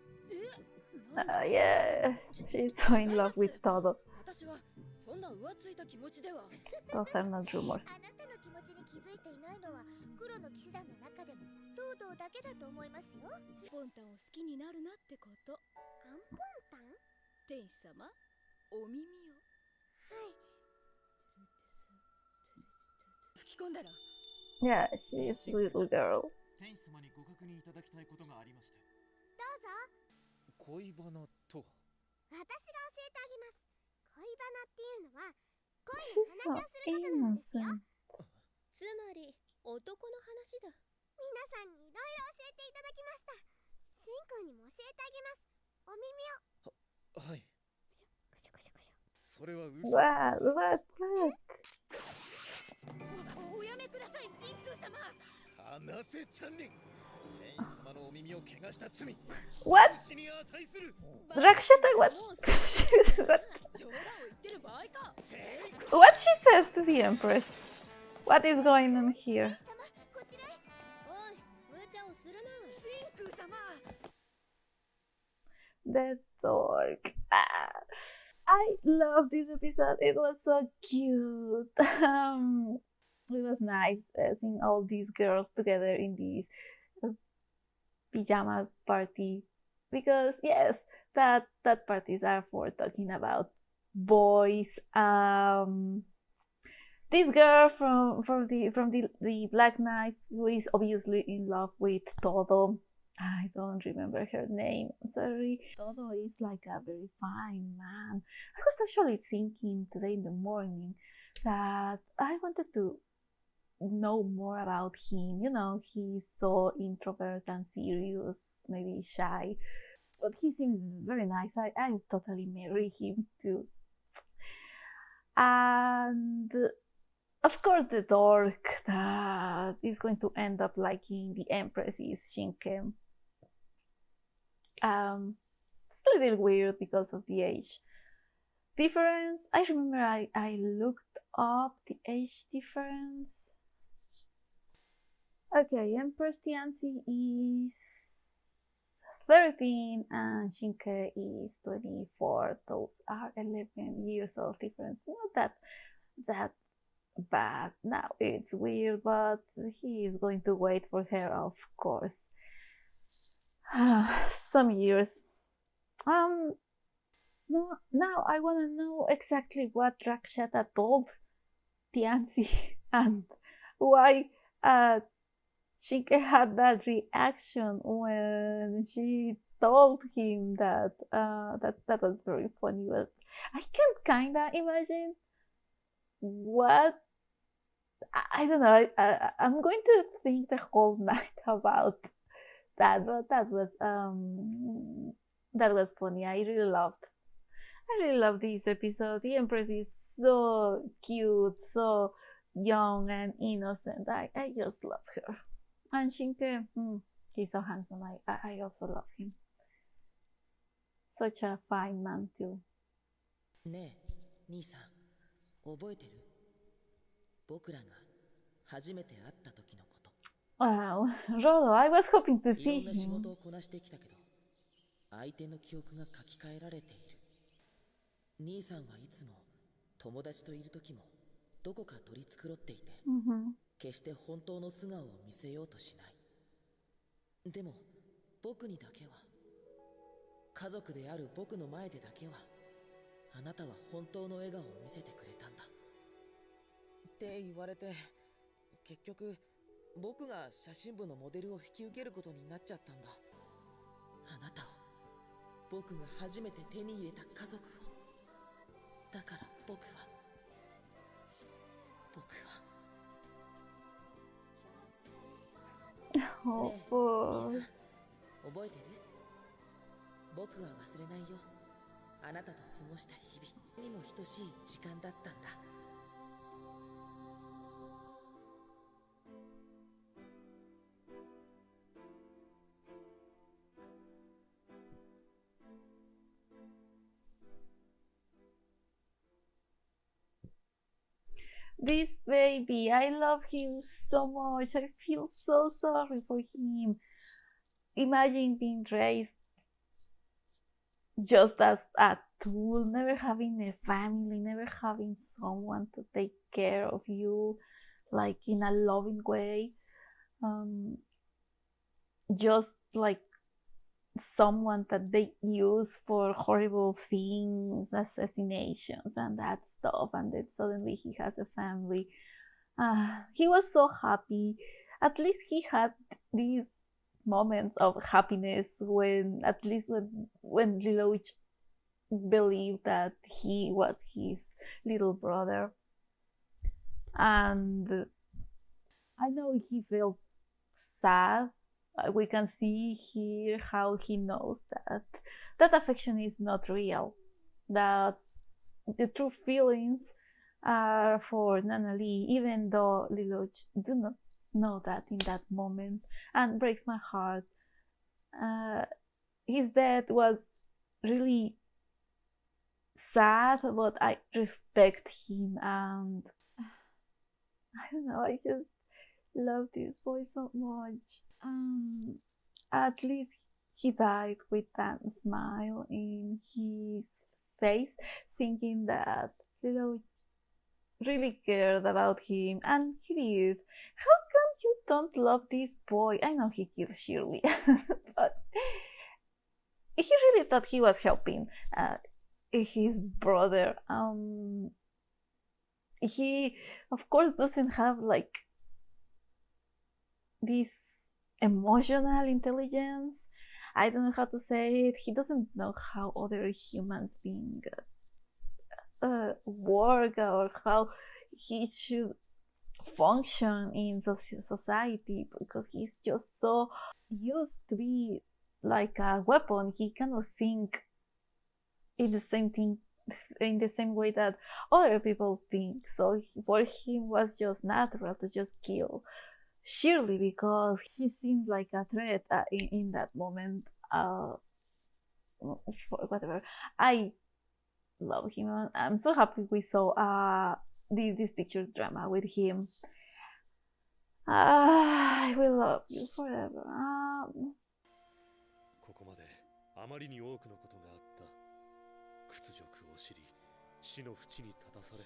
[SPEAKER 1] Yeah, she's so in love with Todo.
[SPEAKER 5] 私はそんな浮ついた気持ちでは。
[SPEAKER 1] Those are not rumors.
[SPEAKER 2] あなたの気持ちに気づいていないのは黒の騎士団の中でも東堂だけだと思いますよ。
[SPEAKER 5] ポンタンを好きになるなってこと。
[SPEAKER 2] アンポンタン？
[SPEAKER 5] 天使様、お耳を。
[SPEAKER 2] はい。
[SPEAKER 5] 吹き込んだら。
[SPEAKER 1] Yeah, she is a little girl.
[SPEAKER 8] 天使様にご確認いただきたいことがありまして。
[SPEAKER 2] どうぞ。
[SPEAKER 4] 恋バナとは？
[SPEAKER 2] 私が教えてあげます。恋バナっていうのは恋の話をすることなのですよ。
[SPEAKER 7] つまり男の話だ。
[SPEAKER 2] 皆さんにいろいろ教えていただきました。シンくんにも教えてあげます。お耳を。
[SPEAKER 3] はい。
[SPEAKER 2] カシャカシャカシャ。
[SPEAKER 3] それは嘘でございます。
[SPEAKER 5] おやめください、シンくん様。
[SPEAKER 3] 離せチャンリン。レイン様のお耳を怪我した罪。
[SPEAKER 1] What?
[SPEAKER 3] 死に値する。
[SPEAKER 1] Rakshata, what?
[SPEAKER 5] 冗談を言ってる場合か。
[SPEAKER 1] What she said to the Empress? What is going on here?
[SPEAKER 2] こちらへ。
[SPEAKER 5] おい、無茶をするな。シンくん様。
[SPEAKER 1] The dork. Ah, I love this episode. It was so cute. It was nice seeing all these girls together in this pajama party, because yes, that parties are for talking about boys. This girl from the Black Knights, who is obviously in love with Todo. I don't remember her name. I'm sorry. Todo is like a very fine man. I was actually thinking today in the morning that I wanted to know more about him. You know, he's so introvert and serious, maybe shy, but he seems very nice. I totally marry him too. And of course, the dork that is going to end up liking the Empress is Shinken. It's a little weird because of the age difference. I remember I looked up the age difference. Okay, Empress Tianzi is 13 and Shinke is 24. Those are 11 years of difference. Not that bad. Now it's weird, but he is going to wait for her, of course. Some years. No, now I want to know exactly what Rakshata told Tianzi and why Shinke had that reaction when she told him that. That was very funny. But I can kinda imagine what. I don't know. I'm going to think the whole night about that, but that was funny. I really loved this episode. The Empress is so cute, so young and innocent. I just love her. And Shinke, he's so handsome. I also love him. Such a fine man too.
[SPEAKER 6] ねえ、兄さん、覚えてる？僕らが初めて会った時のこと。
[SPEAKER 1] Wow, Rolo, I was hoping to
[SPEAKER 6] い
[SPEAKER 1] see
[SPEAKER 6] ろんな仕
[SPEAKER 1] him.
[SPEAKER 6] 事をこなしてきたけど、相手の記憶が書き換えられている。兄さんはいつも友達といる時もどこか取り繕っていて、決して本当の素顔を見せようとしない。でも僕にだけは、家族である僕の前でだけは、あなたは本当の笑顔を見せてくれたんだって言われて、結局僕が写真部のモデルを引き受けることになっちゃったんだ。あなたを、僕が初めて手に入れた家族を。だから僕は
[SPEAKER 1] Oh,
[SPEAKER 6] ねえ、兄さん、覚えてる？僕は忘れないよ。あなたと過ごした日々にも等しい時間だったんだ。
[SPEAKER 1] This baby, I love him so much. I feel so sorry for him. Imagine being raised just as a tool, never having a family, never having someone to take care of you, like in a loving way. Just like someone that they use for horrible things, assassinations and that stuff, and then suddenly he has a family. He was so happy. At least he had these moments of happiness when, at least when Lelouch believed that he was his little brother. And I know he felt sad. We can see here how he knows that affection is not real, that the true feelings are for Nana Lee, even though Lelouch do not know that in that moment, and breaks my heart. His death was really sad, but I respect him, and I don't know, I just love this boy so much. At least he died with that smile in his face, thinking that Lelouch really cared about him, and he did. How come you don't love this boy? I know he killed Shirley, but he really thought he was helping his brother. He, of course, doesn't have like this emotional intelligence. I don't know how to say it. He doesn't know how other humans being work, or how he should function in society, because he's just so used to be like a weapon. He cannot think in the same way that other people think. So for him was just natural to just kill Shirley, because he seemed like a threat in that moment. Whatever. I love him. I'm so happy we saw this picture drama with him. I will love you forever.
[SPEAKER 4] ここまであまりに多くのことがあった。屈辱を知り、死の淵に立たされ、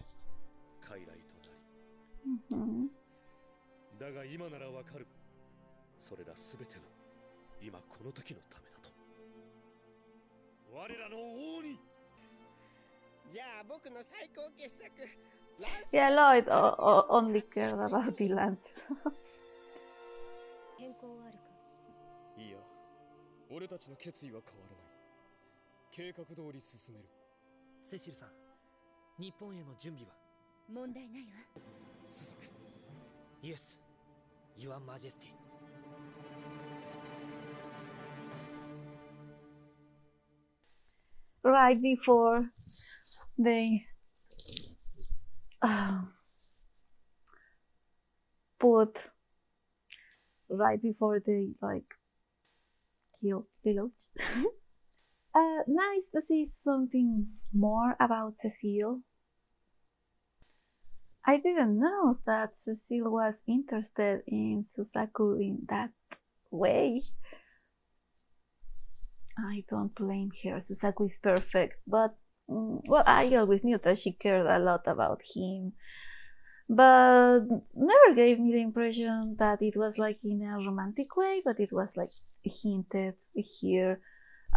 [SPEAKER 4] 傀儡となり。だが今ならわかる。それらすべての今この時のためだと。我らの王に。
[SPEAKER 10] じゃあ僕の最高傑作。
[SPEAKER 1] Yeah, Lloyd only cared about the Lance.
[SPEAKER 5] 変更はあるか？
[SPEAKER 3] いや、俺たちの決意は変わらない。計画通り進める。
[SPEAKER 6] セシルさん、日本への準備は？
[SPEAKER 5] 問題ないわ。
[SPEAKER 3] スザク。
[SPEAKER 6] イエス、Your Majesty。Right
[SPEAKER 1] before they like killed Lelouch. Nice to see something more about Cecile. I didn't know that Cecile was interested in Suzaku in that way. I don't blame her. Suzaku is perfect, but well, I always knew that she cared a lot about him, but never gave me the impression that it was like in a romantic way, but it was like hinted here.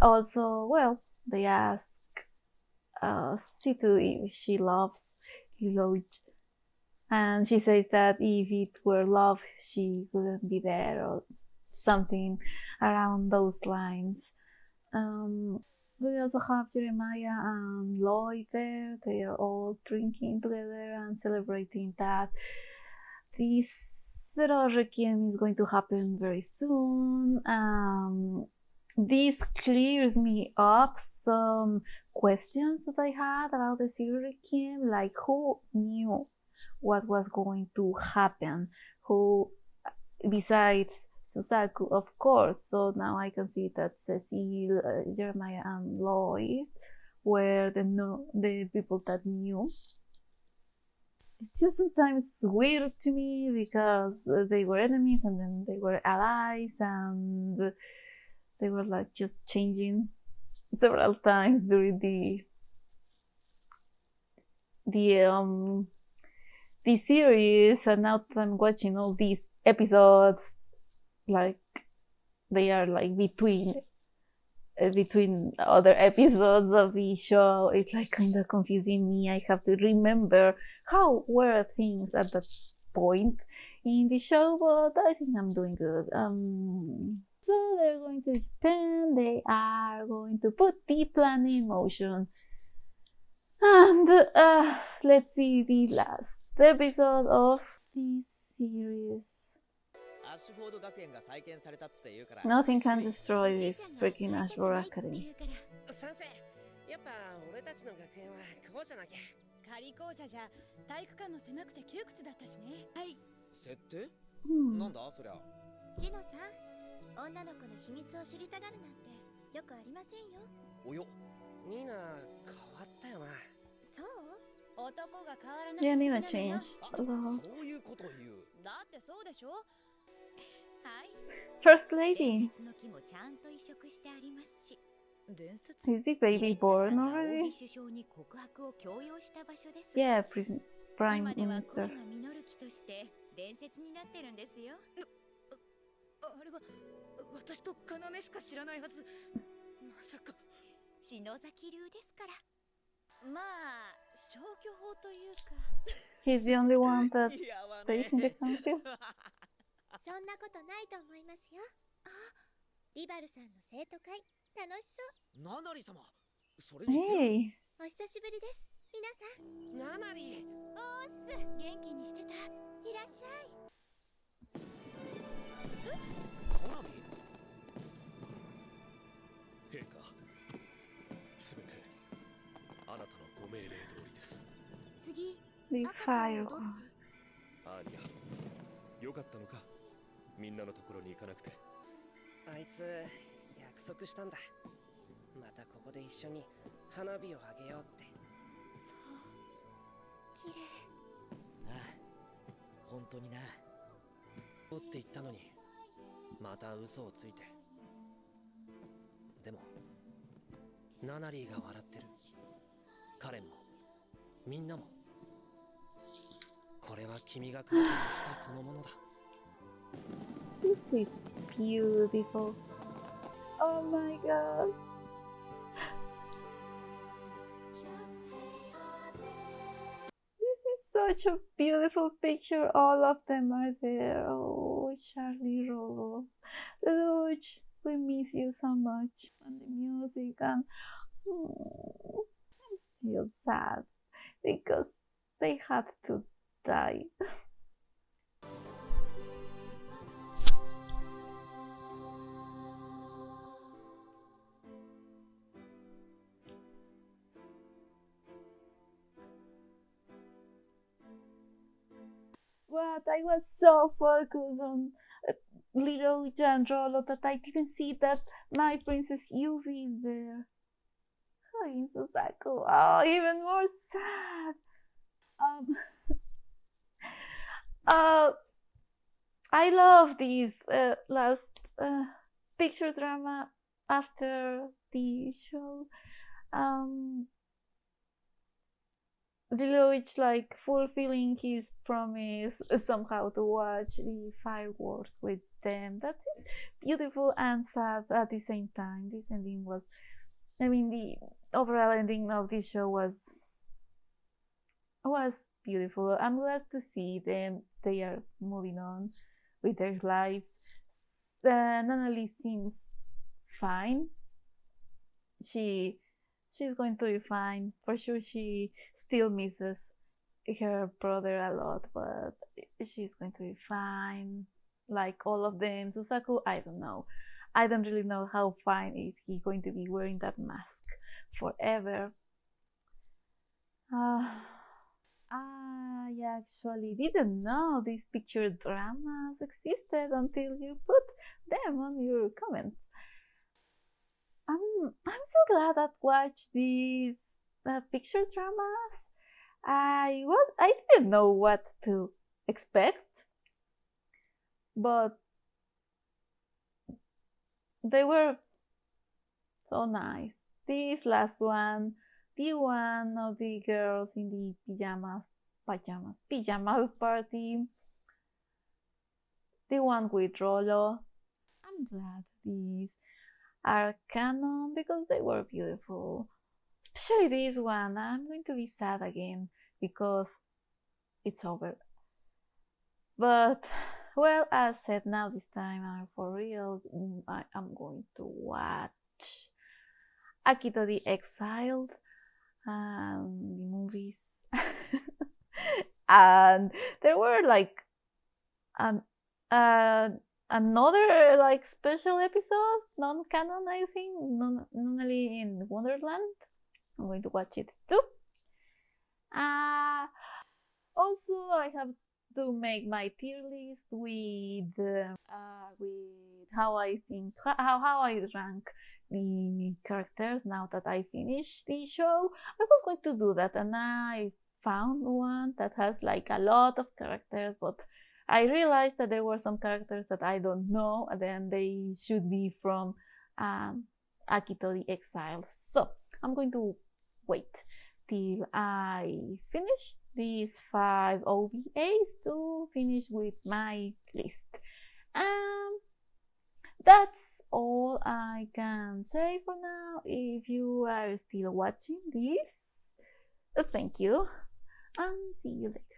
[SPEAKER 1] Also, well, they ask Situ if she loves Lelouch, and she says that if it were love, she wouldn't be there, or something around those lines. We also have Jeremiah and Lloyd there. They are all drinking together and celebrating that this requiem is going to happen very soon. This clears me up some questions that I had about the Zero Requiem, like who knew what was going to happen? Who, besides Suzaku, of course. So now I can see that Cecile, Jeremiah, and Lloyd were the people that knew. It's just sometimes weird to me because they were enemies and then they were allies, and they were like just changing several times during the series. And now that I'm watching all these episodes, like they are like between other episodes of the show, it's like kind of confusing me. I have to remember how were things at that point in the show, but I think I'm doing good. So they're going to Japan. They are going to put the plan in motion, and let's see the last episode of this series. Nothing can destroy the freaking Ashboro Academy.
[SPEAKER 10] 先生、やっぱ俺たちの学園はこうじゃなきゃ。
[SPEAKER 5] 仮校舎じゃ体育館も狭くて窮屈だったしね。はい。
[SPEAKER 10] 設定？Hmm. なんだそりゃ。
[SPEAKER 2] ジノさん、女の子の秘密を知りたがるなんてよくありませんよ。
[SPEAKER 10] およ、ニーナ変わったよな。
[SPEAKER 2] そう？
[SPEAKER 5] 男が変わらな
[SPEAKER 1] Yeah,
[SPEAKER 5] く
[SPEAKER 1] Nina
[SPEAKER 5] て好きなのよ。
[SPEAKER 1] changed a lot.
[SPEAKER 10] そういうこと言う。
[SPEAKER 5] だってそうでしょ。はい。
[SPEAKER 1] First lady.
[SPEAKER 7] 伝説の木もちゃんと移植してありますし。
[SPEAKER 5] 伝説？
[SPEAKER 1] Is the baby born
[SPEAKER 7] オー
[SPEAKER 1] already?
[SPEAKER 7] ギ首相に告白を強要した場所です。
[SPEAKER 1] Yeah, Prime
[SPEAKER 7] 今では
[SPEAKER 1] Minister.
[SPEAKER 7] 恋が実る木として伝説になってるんですよ。
[SPEAKER 5] あれは私と要しか知らないはず。まさか
[SPEAKER 7] 篠崎流ですから。
[SPEAKER 5] まあ消去法というか。
[SPEAKER 1] He's the only one that stays in the council.
[SPEAKER 2] そんなことないと思いますよ。リバルさんの生徒会、楽しそう。
[SPEAKER 10] ナナリ様、それにしては
[SPEAKER 1] Hey.
[SPEAKER 2] お久しぶりです、皆さん。
[SPEAKER 10] ナナリ。
[SPEAKER 7] おーっす、元気にしてた。いらっしゃい。
[SPEAKER 10] 花火？
[SPEAKER 4] 陛下、すべてあなたのご命令通りです。
[SPEAKER 2] 次、
[SPEAKER 1] The
[SPEAKER 2] 赤か青どっ
[SPEAKER 1] fireworks.
[SPEAKER 2] ち？
[SPEAKER 4] アーニャ、よかったのか、みんなのところに行かなくて。
[SPEAKER 10] あいつ約束したんだ。またここで一緒に花火をあげようって。
[SPEAKER 2] 綺麗。
[SPEAKER 6] ああ、本当にな。そうって言ったのに、また嘘をついて。でも、ナナリーが笑ってる。カレンも、みんなも。これは君が感謝したそのものだ。
[SPEAKER 1] This is beautiful. Oh my god. This is such a beautiful picture. All of them are there. Oh, Charlie Rolo. Luch, we miss you so much. And the music and I'm still sad because they had to die. What? I was so focused on little Jan Rolo that I didn't see that my Princess Yuvi is there. Oh, in Susaku. Oh, even more sad. Uh, I love this last picture drama after the show. Deloitte like fulfilling his promise somehow to watch the fireworks with them. That is beautiful and sad at the same time. This ending was, I mean, the overall ending of this show was beautiful. I'm glad to see them. They are moving on with their lives. Nanali seems fine. She's going to be fine. For sure, she still misses her brother a lot, but she's going to be fine. Like all of them. Susaku, I don't know. I don't really know how fine is he going to be wearing that mask forever. I actually didn't know these picture dramas existed until you put them on your comments. I'm so glad I watched these picture dramas. I didn't know what to expect, but they were so nice. This last one, the one of the girls in the pajama party, the one with Rolo. I'm glad these are canon because they were beautiful. Especially this one. I'm going to be sad again because it's over. But, well, as said, now this time I'm for real. I'm going to watch Akito the Exiled and the movies. And there were like a another like special episode, non-canon, I think, normally in Wonderland. I'm going to watch it too. Also, I have to make my tier list with how I think how I rank the characters now that I finished the show. I was going to do that, and I found one that has like a lot of characters, but I realized that there were some characters that I don't know, and then they should be from Akito the Exile. So I'm going to wait till I finish these 5 OVAs to finish with my list. That's all I can say for now. If you are still watching this, thank you, and see you later.